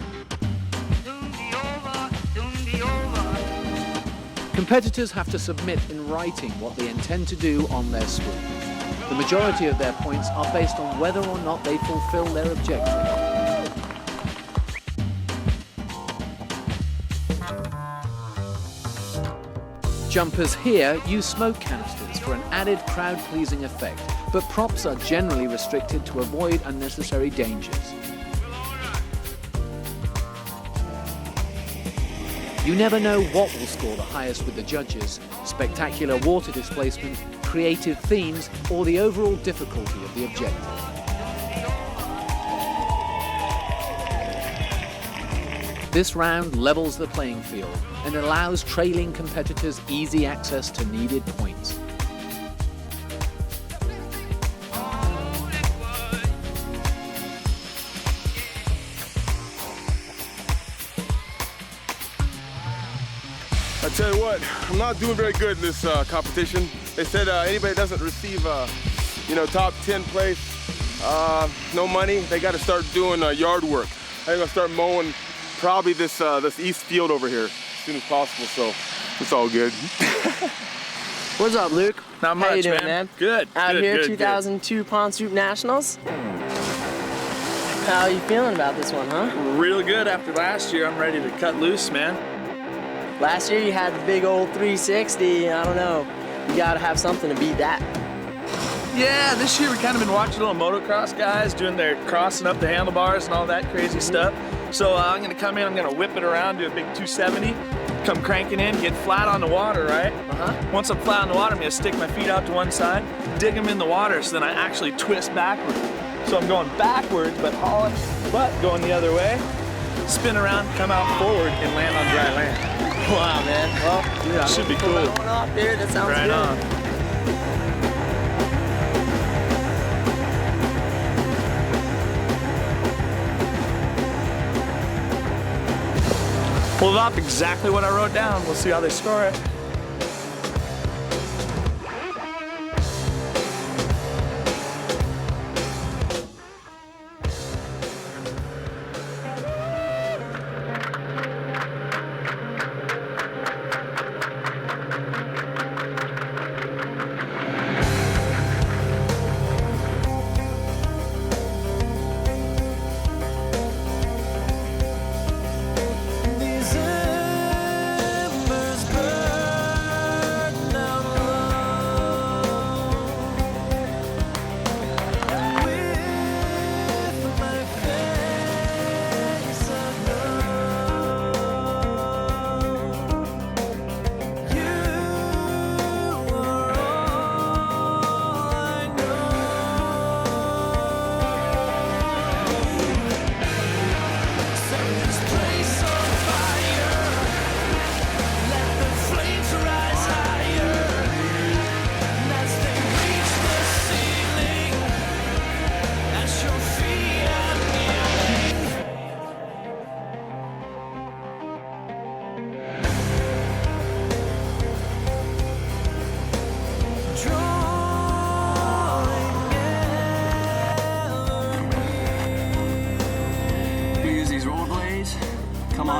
Competitors have to submit in writing what they intend to do on their swoop. The majority of their points are based on whether or not they fulfill their objective. Jumpers here use smoke canisters for an added crowd-pleasing effect, but props are generally restricted to avoid unnecessary dangers. You never know what will score the highest with the judges: spectacular water displacement, creative themes, or the overall difficulty of the objective. This round levels the playing field and allows trailing competitors easy access to needed points. I tell you what, I'm not doing very good in this competition. They said anybody that doesn't receive, top 10 place, no money. They got to start doing yard work. I'm gonna start mowing probably this east field over here as soon as possible. So it's all good. What's up, Luke? Not much, How you doing, man? Good. Out good, here, good, 2002 Pond Swoop Nationals. How are you feeling about this one, huh? Real good after last year. I'm ready to cut loose, man. Last year you had the big old 360. I don't know. You gotta have something to beat that. Yeah, this year we kind of been watching little motocross guys doing their crossing up the handlebars and all that crazy stuff. So I'm gonna come in, I'm gonna whip it around, do a big 270, come cranking in, get flat on the water, right? Once I'm flat on the water, I'm gonna stick my feet out to one side, dig them in the water, so then I actually twist backward. So I'm going backwards, but hauling, but going the other way, spin around, come out forward, and land on dry land. Wow, man. Well, dude, should be cool. Going off, dude. That sounds right good. On. Pulled off exactly what I wrote down. We'll see how they score it.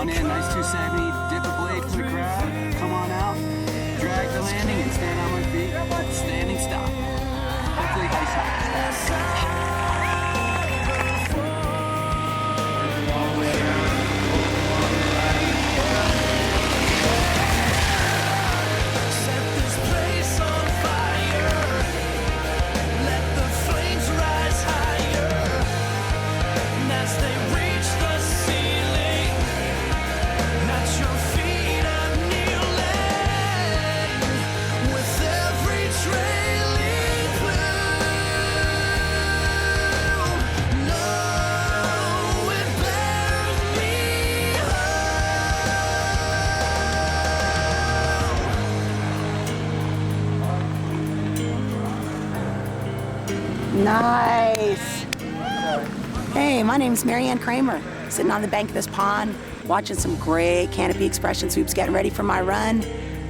on in, nice 270, dip the blade for the crowd, come on out, drag the landing, and stand on my feet, standing stop. Hopefully ice. Nice. Hey, my name's Marianne Kramer, sitting on the bank of this pond, watching some great canopy expression swoops, getting ready for my run.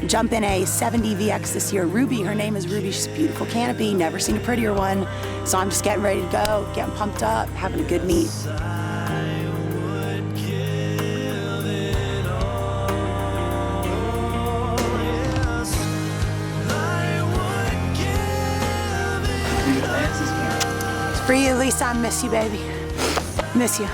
Jump in a 70 VX this year. Ruby, her name is Ruby. She's a beautiful canopy, never seen a prettier one. So I'm just getting ready to go, getting pumped up, having a good meet. For you, Lisa, I miss you, baby. Miss you.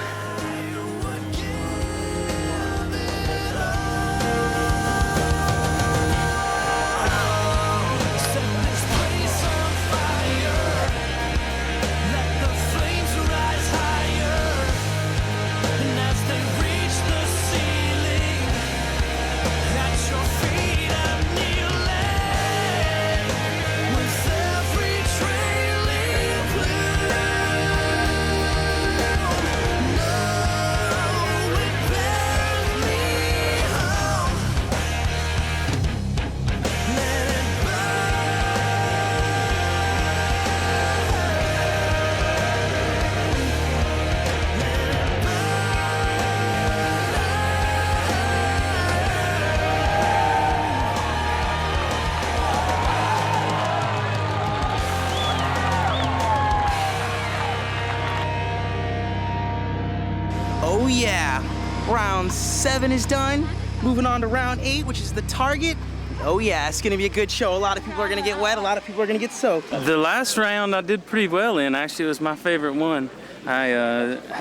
Oh yeah, round 7 is done. Moving on to round 8, which is the target. Oh yeah, it's gonna be a good show. A lot of people are gonna get wet, a lot of people are gonna get soaked. The last round I did pretty well in. Actually, it was my favorite one. I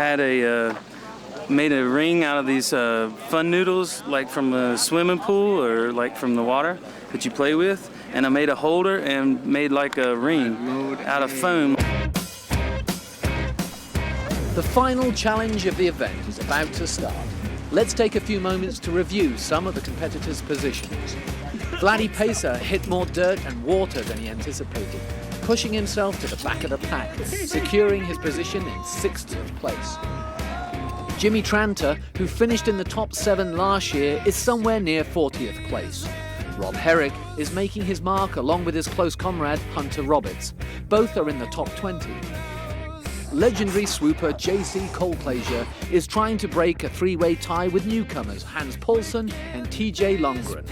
made a ring out of these fun noodles, like from a swimming pool or like from the water that you play with. And I made a holder and made like a ring out of foam. The final challenge of the event is about to start. Let's take a few moments to review some of the competitors' positions. Vladdy Pacer hit more dirt and water than he anticipated, pushing himself to the back of the pack, securing his position in 60th place. Jimmy Tranter, who finished in the top 7 last year, is somewhere near 40th place. Rob Herrick is making his mark along with his close comrade Hunter Roberts. Both are in the top 20. Legendary swooper J.C. Colclasure is trying to break a 3-way tie with newcomers Hans Paulsen and T.J. Longren.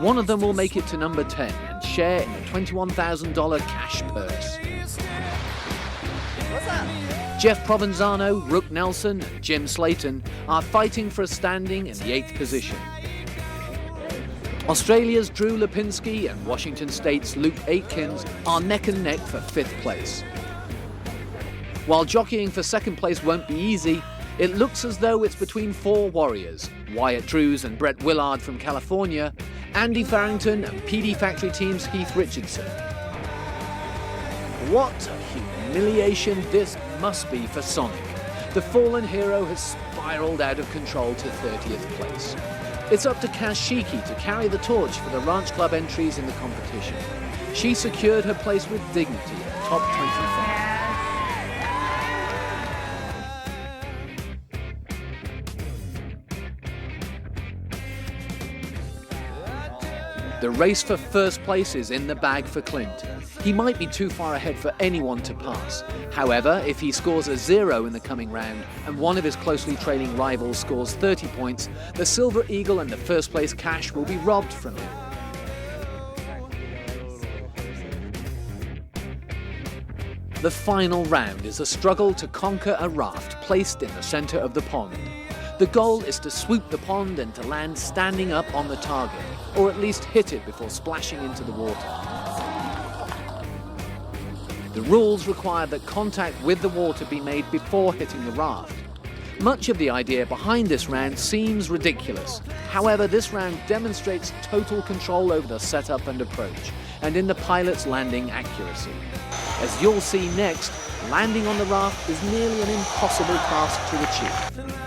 One of them will make it to number 10 and share in the $21,000 cash purse. What's up? Jeff Provenzano, Rook Nelson and Jim Slayton are fighting for a standing in the 8th position. Australia's Drew Lipinski and Washington State's Luke Aitkins are neck and neck for 5th place. While jockeying for 2nd place won't be easy, it looks as though it's between 4 warriors: Wyatt Drews and Brett Willard from California, Andy Farrington and PD Factory Team's Heath Richardson. What a humiliation this must be for Sonic. The fallen hero has spiraled out of control to 30th place. It's up to Kaz Shiki to carry the torch for the Ranch Club entries in the competition. She secured her place with dignity in the top 25. The race for 1st place is in the bag for Clint. He might be too far ahead for anyone to pass. However, if he scores a 0 in the coming round and one of his closely trailing rivals scores 30 points, the Silver Eagle and the 1st place cash will be robbed from him. The final round is a struggle to conquer a raft placed in the centre of the pond. The goal is to swoop the pond and to land standing up on the target, or at least hit it before splashing into the water. The rules require that contact with the water be made before hitting the raft. Much of the idea behind this round seems ridiculous. However, this round demonstrates total control over the setup and approach, and in the pilot's landing accuracy. As you'll see next, landing on the raft is nearly an impossible task to achieve.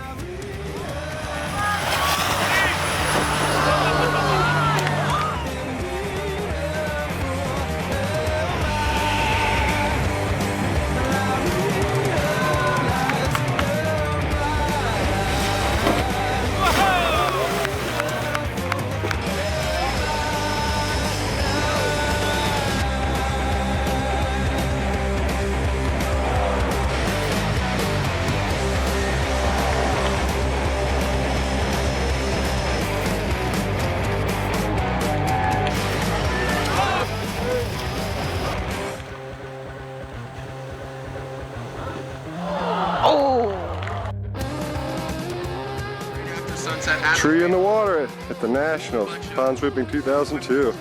Tree in the water at the Nationals, Pond Swooping 2002.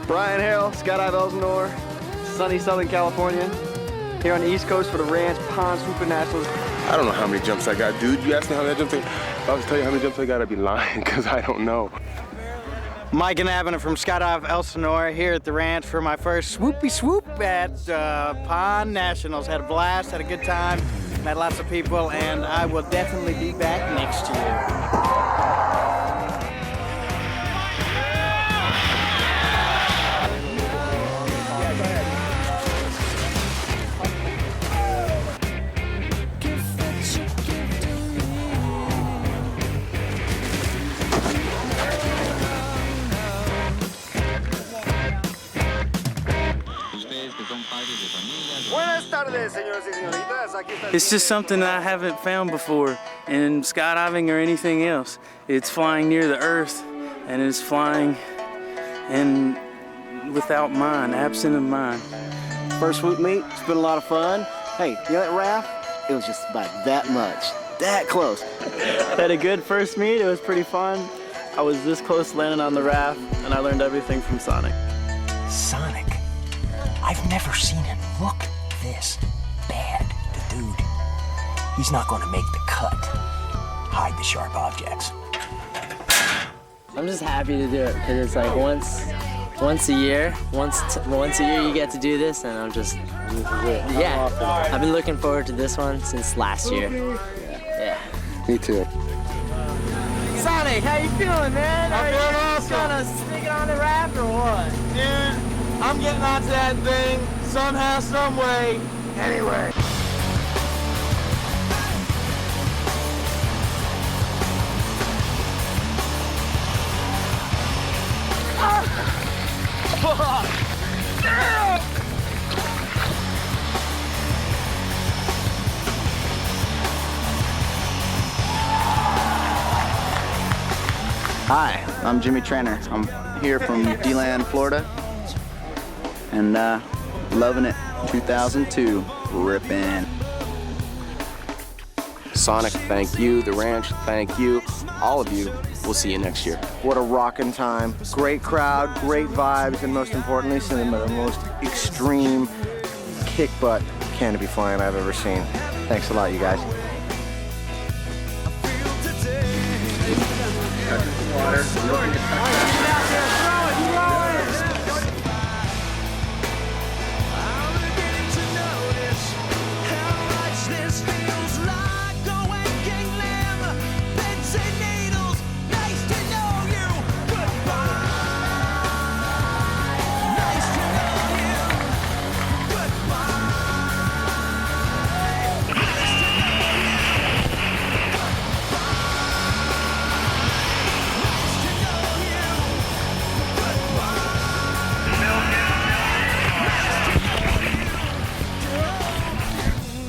Brian Harrell, Skydive Elsinore, sunny Southern California. Here on the East Coast for the Ranch Pond Swooping Nationals. I don't know how many jumps I got, dude. You asked me how many jumps if I was to tell you how many jumps I got, I'd be lying, because I don't know. Mike and Abner from Skydive Elsinore here at the ranch for my first swoopy swoop at Pond Nationals. Had a blast, had a good time, met lots of people, and I will definitely be back next year. It's just something that I haven't found before in skydiving or anything else. It's flying near the earth, and it's flying and without mind, absent of mind. First swoop meet, it's been a lot of fun. Hey, you know that raft? It was just about that much, that close. Had a good first meet, it was pretty fun. I was this close to landing on the raft, and I learned everything from Sonic. Sonic? I've never seen him look this bad. The dude, he's not gonna make the cut. Hide the sharp objects. I'm just happy to do it because it's like once a year you get to do this, and I'm just, yeah. I've been looking forward to this one since last year. Yeah. Me too. Sonic, how you feeling, man? I'm feeling awesome. Gonna stick it on the raft or what? Dude, I'm getting onto that thing somehow, some way, anyway. Hi, I'm Jimmy Trainer. I'm here from DeLand, Florida, and loving it. 2002, ripping. Sonic, thank you. The ranch, thank you. All of you, we'll see you next year. What a rockin' time. Great crowd, great vibes, and most importantly, some of the most extreme kick butt canopy flying I've ever seen. Thanks a lot, you guys.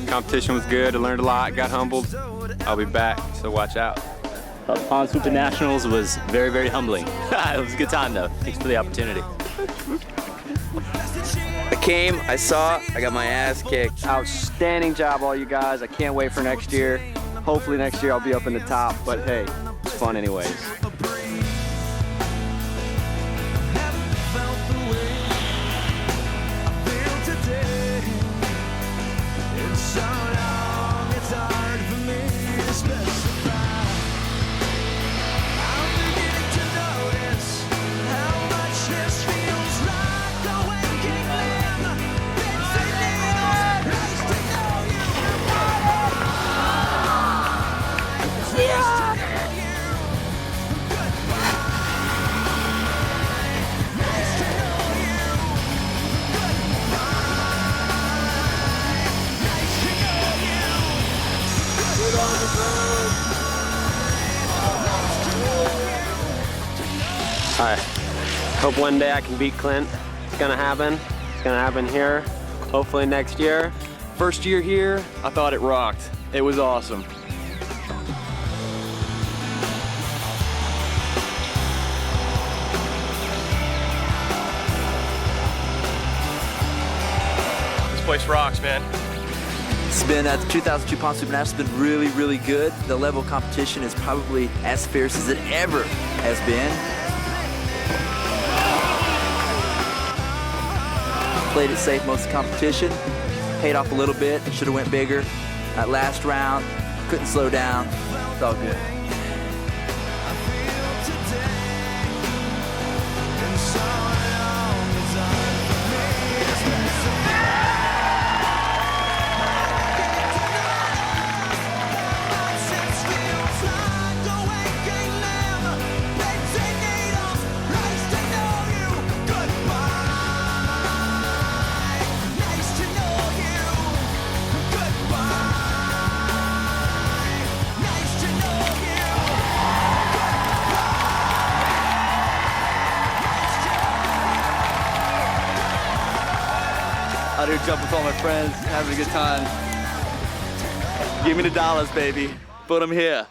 Competition was good. I learned a lot, got humbled. I'll be back, so watch out. Pond Swooping Nationals was very, very humbling. It was a good time though. Thanks for the opportunity. I came, I saw, I got my ass kicked. Outstanding job, all you guys. I can't wait for next year. Hopefully next year I'll be up in the top, but hey, it's fun anyways. Alright, hope one day I can beat Clint. It's gonna happen. It's gonna happen here, hopefully next year. First year here, I thought it rocked. It was awesome. This place rocks, man. It's been the 2002 Pond Swoop Nationals has been really, really good. The level of competition is probably as fierce as it ever has been. Played it safe most of the competition. Paid off a little bit. Should have went bigger. That last round, couldn't slow down. It's all good. Out here jumping with all my friends, having a good time. Give me the dollars, baby. Put them here.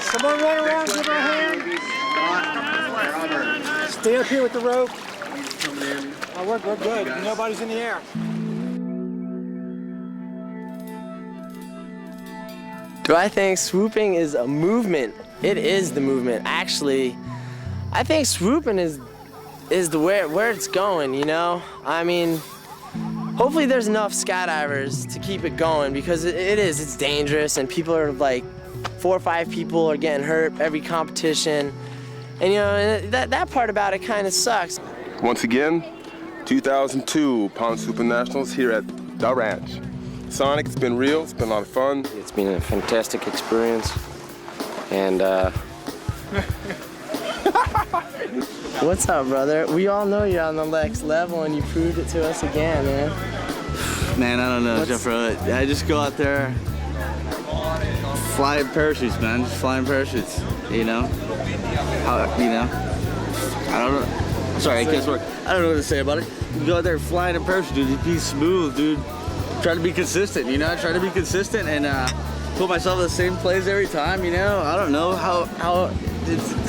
Someone run around, give her a hand. Stay up here with the rope. Oh, we're good. Nobody's in the air. Do I think swooping is a movement? It is the movement. Actually, I think swooping is the where it's going, you know? I mean, hopefully there's enough skydivers to keep it going because it's dangerous and people are like, 4 or 5 people are getting hurt every competition. And you know, that part about it kind of sucks. Once again, 2002 Pond Swooping Nationals here at the ranch. Sonic, it's been real, it's been a lot of fun. It's been a fantastic experience. And what's up, brother? We all know you're on the next level and you proved it to us again, man. Man, I don't know, Jeffro. I just go out there, fly in parachutes, man. Just fly in parachutes, you know? I don't know. Sorry, I can't swear. I don't know what to say about it. You go out there flying in parachutes, dude. Be smooth, dude. Try to be consistent, you know? Try to be consistent and put myself in the same place every time, you know? I don't know. How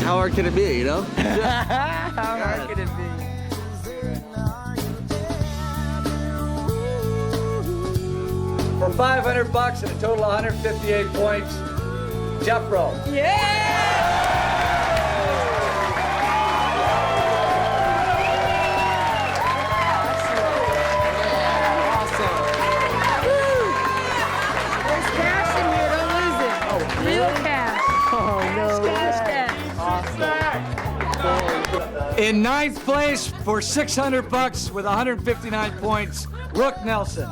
hard can it be, you know? How hard can it be? For $500 and a total of 158 points, Jeffro. In 9th place for $600 with 159 points, Rook Nelson.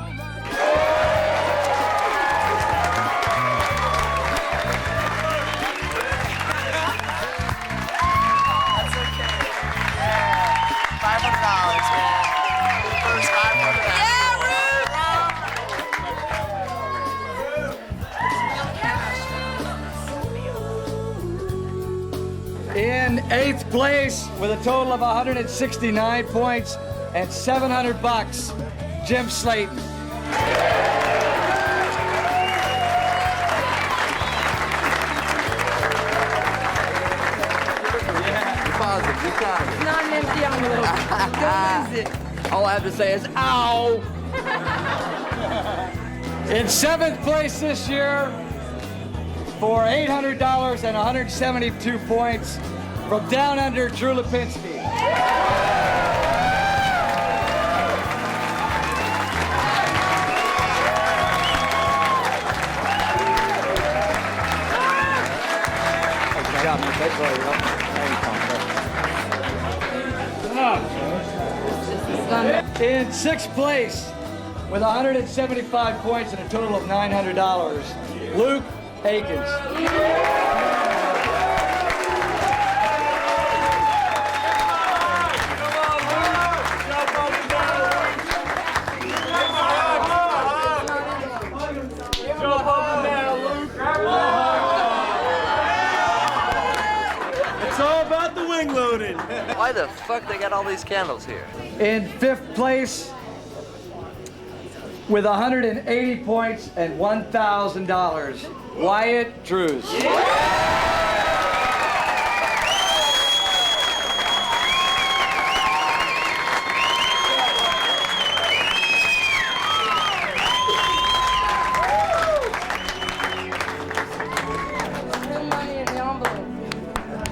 In 8th place with a total of 169 points and $700, Jim Slayton. positive. Be positive. It's not an empty envelope. Don't lose it. All I have to say is, ow! In 7th place this year, for $800 and 172 points, from Down Under, Drew Lipinski. Good job, man. Thanks for all your help. In 6th place, with 175 points and a total of $900, Luke Akins. It's all about the wing loading. Why the fuck they got all these candles here? In 5th place, with 180 points and $1,000, Wyatt Drews.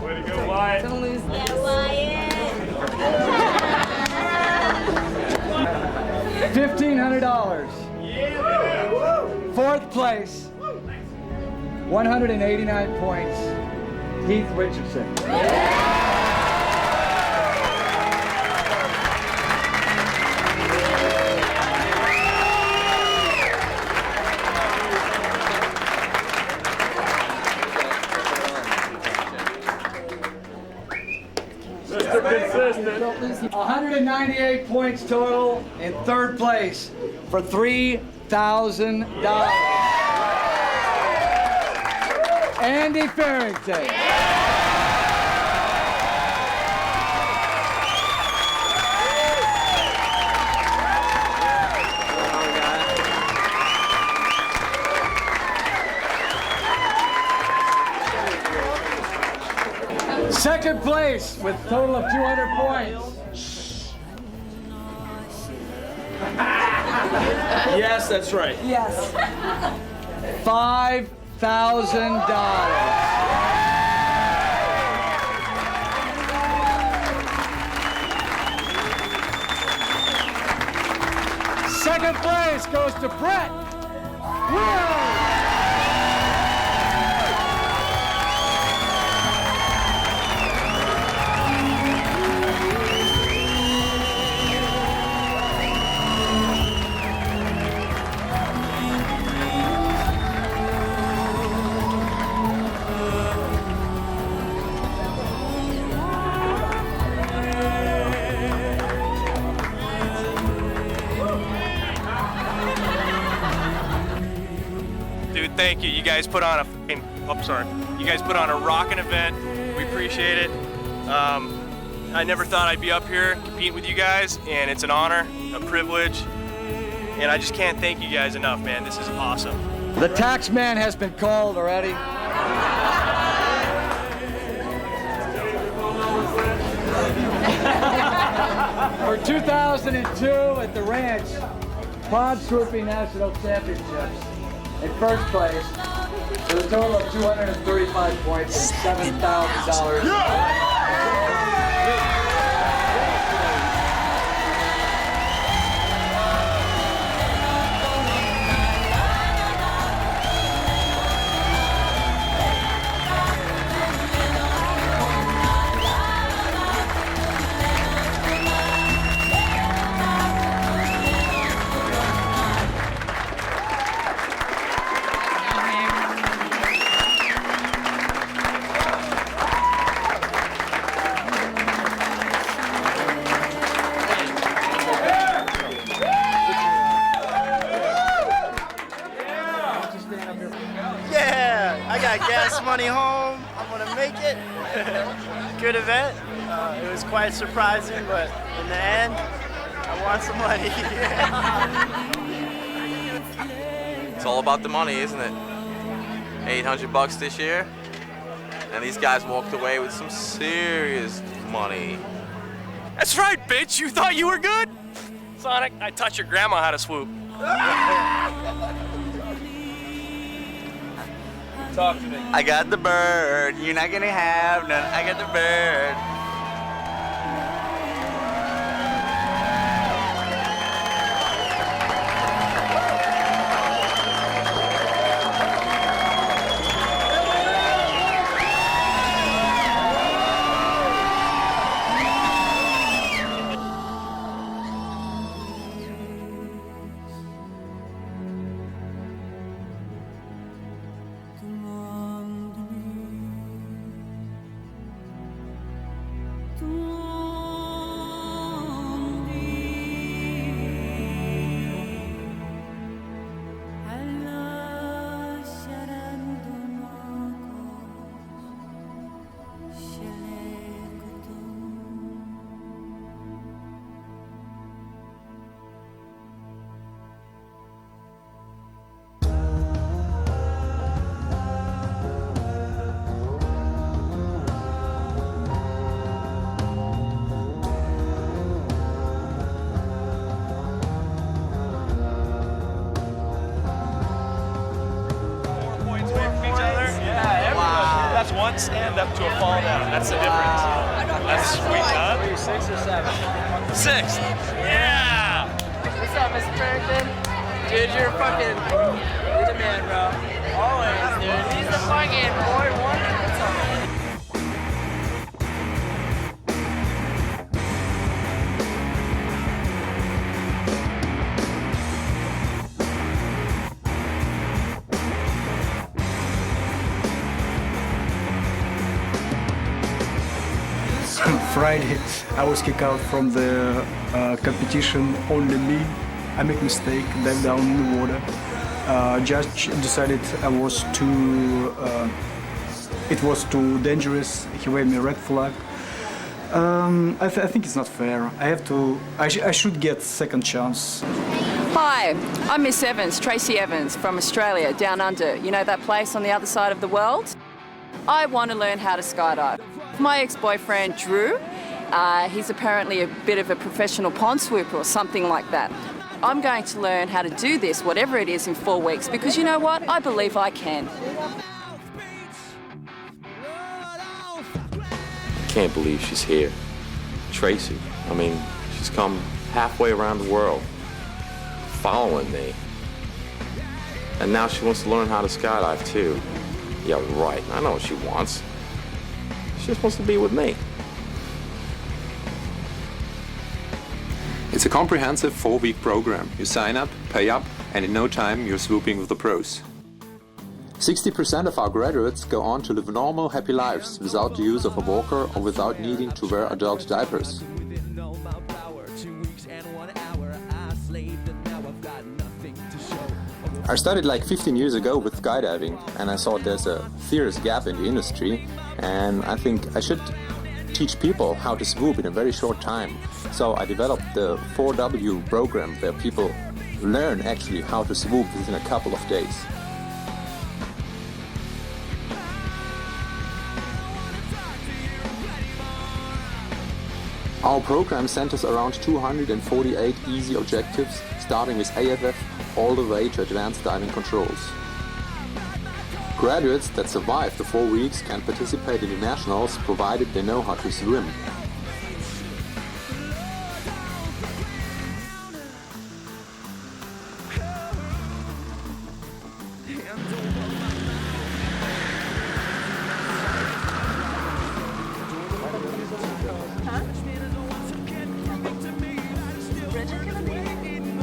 Way to go, Wyatt. Don't lose that, $1,500. 4th place, 189 points, Heath Richardson. Mr. Consistent. 198 points total in 3rd place for $3,000. Andy Farrington. Second place with a total of 200 points. Yes, that's right. Yes. $5,000. Second place goes to Brett Will. Dude, thank you. You guys put on You guys put on a rockin' event. We appreciate it. I never thought I'd be up here competing with you guys, and it's an honor, a privilege, and I just can't thank you guys enough, man. This is awesome. The tax man has been called already. For 2002 at the ranch, Pond Swooping National Championships. In 1st place, with a total of 235 points and $7,000. I got gas money home. I'm gonna make it. Good event. It was quite surprising, but in the end, I won some money. It's all about the money, isn't it? $800 this year, and these guys walked away with some serious money. That's right, bitch. You thought you were good? Sonic, I taught your grandma how to swoop. Talk to me. I got the bird. You're not gonna have none. I got the bird. That's one stand up to a fall down. That's the difference. That's sweet, huh? Were you 6th or 7th? 6th. Yeah. What's up, Mr. Farrington? Dude, you're the man, bro. Always, dude. He's the fucking boy wonder. What's up? Friday, I was kicked out from the competition. Only me. I make mistake, dive down in the water. Judge decided it was too dangerous. He waved me a red flag. I think it's not fair. I should get second chance. Hi, I'm Miss Evans, Tracy Evans from Australia, down under. You know that place on the other side of the world? I want to learn how to skydive. My ex-boyfriend, Drew, he's apparently a bit of a professional pond swooper or something like that. I'm going to learn how to do this, whatever it is, in 4 weeks, because you know what? I believe I can. Can't believe she's here. Tracy, I mean, she's come halfway around the world, following me. And now she wants to learn how to skydive too. Yeah, right, I know what she wants. She just wants to be with me. It's a comprehensive 4-week program. You sign up, pay up, and in no time you're swooping with the pros. 60% of our graduates go on to live normal, happy lives without the use of a walker or without needing to wear adult diapers. I started like 15 years ago with skydiving, and I saw there's a serious gap in the industry, and I think I should teach people how to swoop in a very short time. So I developed the 4W program where people learn actually how to swoop within a couple of days. Our program centers around 248 easy objectives, starting with AFF all the way to advanced diving controls. Graduates that survive the 4 weeks can participate in the nationals provided they know how to swim.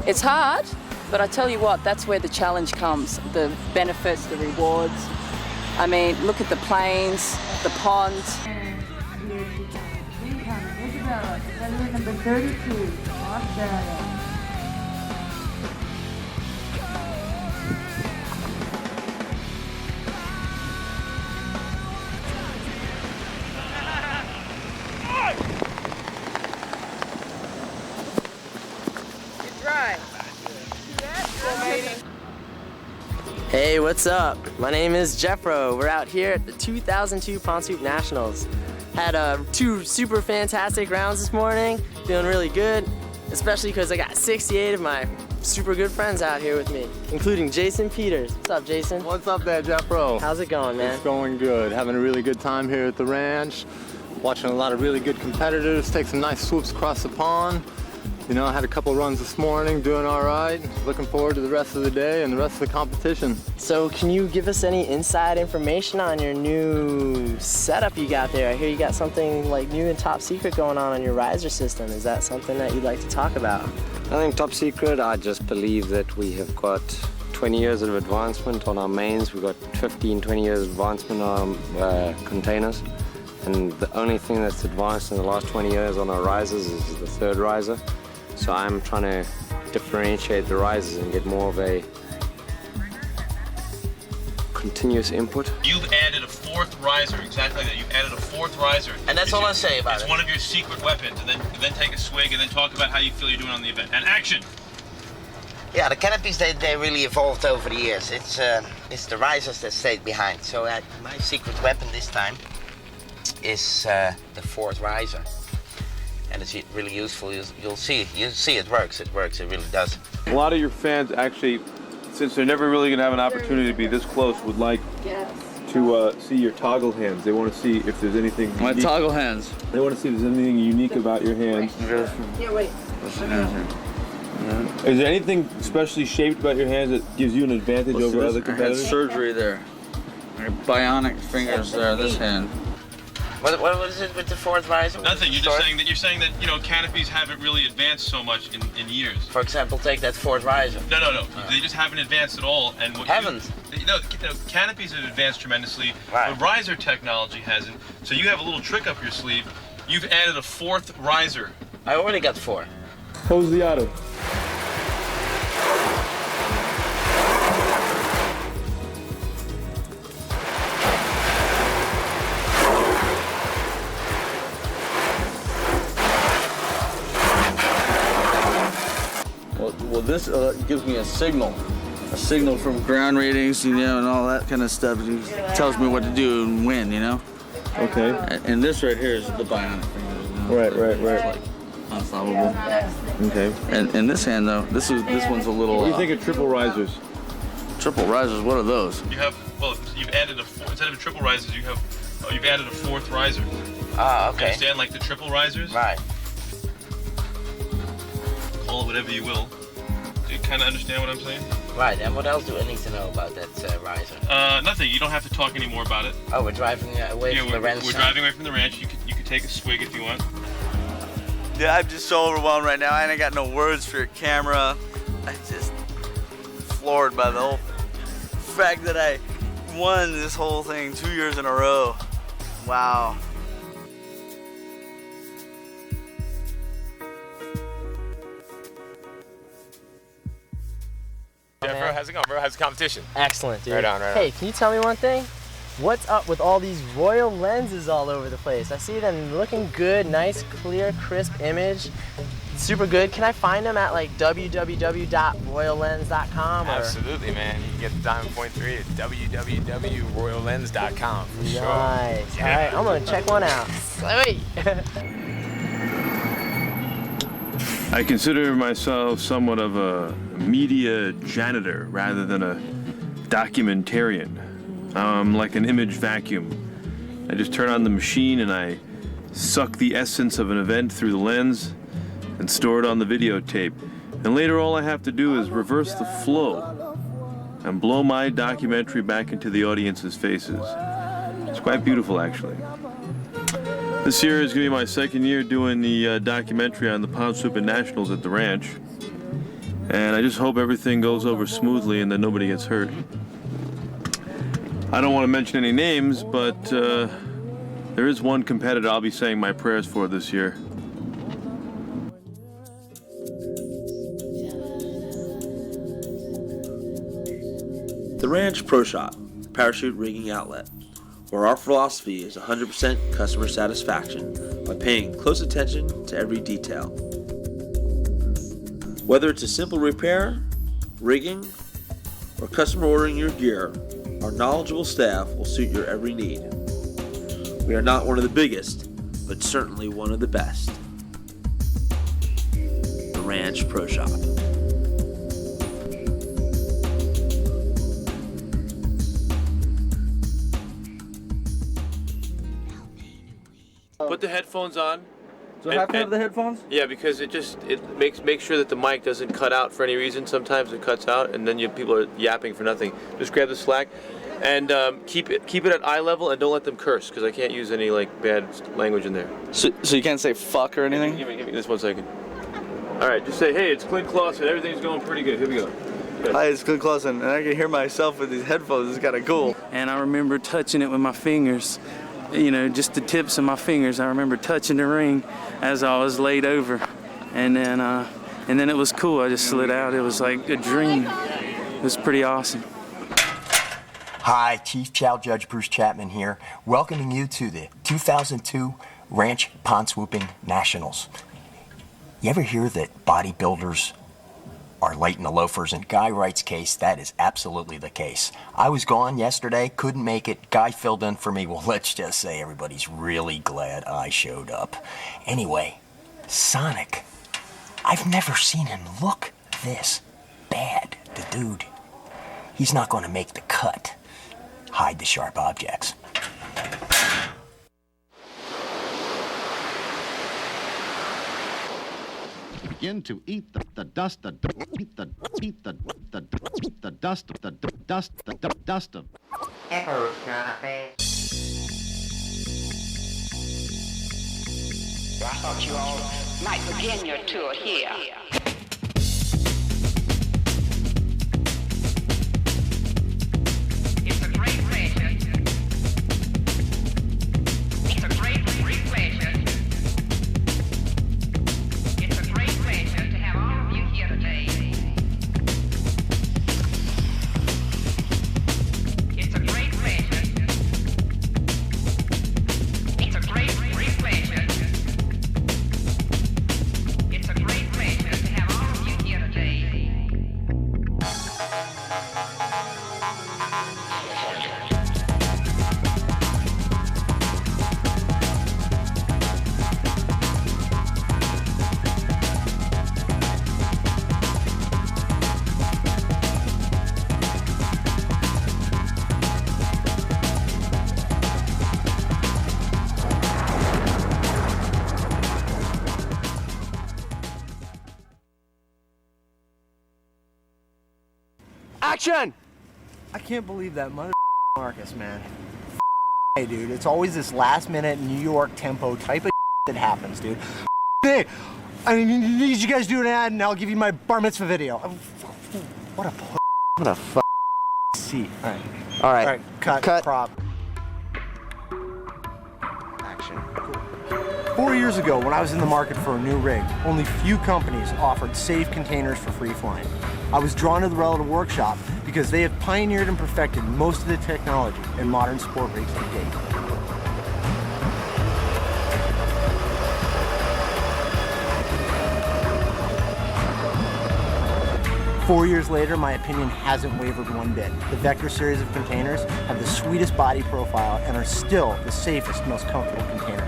It's hard, but I tell you what, that's where the challenge comes, the benefits, the rewards. I mean, look at the planes, the ponds. Number 32, Australia. Hey, what's up? My name is Jeffro. We're out here at the 2002 Pond Swoop Nationals. Had 2 super fantastic rounds this morning. Feeling really good, especially because I got 68 of my super good friends out here with me, including Jason Peters. What's up, Jason? What's up there, Jeffro? How's it going, man? It's going good. Having a really good time here at the ranch. Watching a lot of really good competitors take some nice swoops across the pond. You know, I had a couple runs this morning, doing all right. Looking forward to the rest of the day and the rest of the competition. So can you give us any inside information on your new setup you got there? I hear you got something like new and top secret going on your riser system. Is that something that you'd like to talk about? I think top secret, I just believe that we have got 20 years of advancement on our mains. We've got 15, 20 years of advancement on our containers. And the only thing that's advanced in the last 20 years on our risers is the third riser. So I'm trying to differentiate the risers and get more of a continuous input. You've added a 4th riser, exactly like that. You've added a 4th riser. And that's all I say about it. It's one of your secret weapons. And then take a swig and then talk about how you feel you're doing on the event. And action! Yeah, the canopies, they really evolved over the years. It's the risers that stayed behind. So my secret weapon this time is the 4th riser. And it's really useful. You'll see it works. It works. It really does. A lot of your fans actually, since they're never really going to have an opportunity to be this close, would like to see your toggle hands. They want to see if there's anything My unique. toggle hands. They want to see if there's anything unique about your hands. Yeah, wait. Is there anything specially shaped about your hands that gives you an advantage over other competitors? I had surgery there. Bionic fingers there, this hand. What is it with the 4th riser? Nothing. You're just saying that canopies haven't really advanced so much in years. For example, take that 4th riser. No. They just haven't advanced at all. And Haven't? Canopies have advanced tremendously. But riser technology hasn't. So you have a little trick up your sleeve. You've added a 4th riser. I already got 4. How's the auto? Well, this gives me a signal from ground readings, and all that kind of stuff. It tells me what to do and when, Okay. And this right here is the bionic fingers. Right. Unstoppable. Okay. And this hand though, this one's a little. What do you think of triple risers? Triple risers. What are those? You've added instead of triple risers, you've added a 4th riser. Ah, okay. You understand, like the triple risers? Right. Call it whatever you will. Do you kind of understand what I'm saying? Right, and what else do I need to know about that riser? Nothing. You don't have to talk anymore about it. Oh, we're driving away from the ranch. We're driving away from the ranch. You could take a swig if you want. Yeah, I'm just so overwhelmed right now. I ain't got no words for your camera. I'm just floored by the whole fact that I won this whole thing 2 years in a row. Wow. Jeffro, how's it going, bro? How's the competition? Excellent, dude. Right on. Hey, can you tell me one thing? What's up with all these royal lenses all over the place? I see them looking good, nice, clear, crisp image. Super good. Can I find them at like www.royallens.com? Absolutely, man. You can get the Diamond Point 3 at www.royallens.com for sure. Nice. All right, I'm gonna check one out. Sweet. I consider myself somewhat of a media janitor rather than a documentarian. I'm like an image vacuum. I just turn on the machine and I suck the essence of an event through the lens and store it on the videotape. And later all I have to do is reverse the flow and blow my documentary back into the audience's faces. It's quite beautiful, actually. This year is going to be my 2nd year doing the documentary on the Pond Swooping Nationals at the ranch. And I just hope everything goes over smoothly and that nobody gets hurt. I don't want to mention any names, but there is one competitor I'll be saying my prayers for this year. The Ranch Pro Shop, parachute rigging outlet, where our philosophy is 100% customer satisfaction by paying close attention to every detail. Whether it's a simple repair, rigging, or customer ordering your gear, our knowledgeable staff will suit your every need. We are not one of the biggest, but certainly one of the best. The Ranch Pro Shop. Put the headphones on. So I have to have the headphones? Yeah, because it makes sure that the mic doesn't cut out for any reason. Sometimes it cuts out, and then people are yapping for nothing. Just grab the slack, and keep it at eye level, and don't let them curse, because I can't use any bad language in there. So you can't say fuck or anything? Give me this 1 second. All right, just say, hey, it's Clint Clausen. Everything's going pretty good. Here we go. Hi, it's Clint Clausen, and I can hear myself with these headphones. It's kind of cool. And I remember touching it with my fingers. You know, just the tips of my fingers. I remember touching the ring as I was laid over, and then it was cool. I just slid out. It was like a dream. It was pretty awesome. Hi, Chief Chow Judge Bruce Chapman here, welcoming you to the 2002 Ranch Pond Swooping Nationals. You ever hear that bodybuilders are late in the loafers? In Guy Wright's case, that is absolutely the case. I was gone yesterday, couldn't make it. Guy filled in for me. Well, let's just say everybody's really glad I showed up. Anyway, Sonic, I've never seen him look this bad. The dude, he's not going to make the cut. Hide the sharp objects. Begin to eat the dust, the dust of. I thought you all might begin your tour here. It's a great pleasure. It's a great pleasure. It's a great pleasure to have all of you here today. It's a great pleasure. It's a great pleasure. It's a great pleasure to have all of you here today. Action! I can't believe that mother Marcus, man. Hey, dude, it's always this last-minute New York tempo type of that happens, dude. Hey, I need you guys to do an ad, and I'll give you my bar mitzvah video. What a what a seat. All right. Cut. Prop. Action. Cool. 4 years ago, when I was in the market for a new rig, only few companies offered safe containers for free flying. I was drawn to the Relative Workshop because they have pioneered and perfected most of the technology in modern sport rigs to date. Four years later, my opinion hasn't wavered one bit. The Vector series of containers have the sweetest body profile and are still the safest, most comfortable container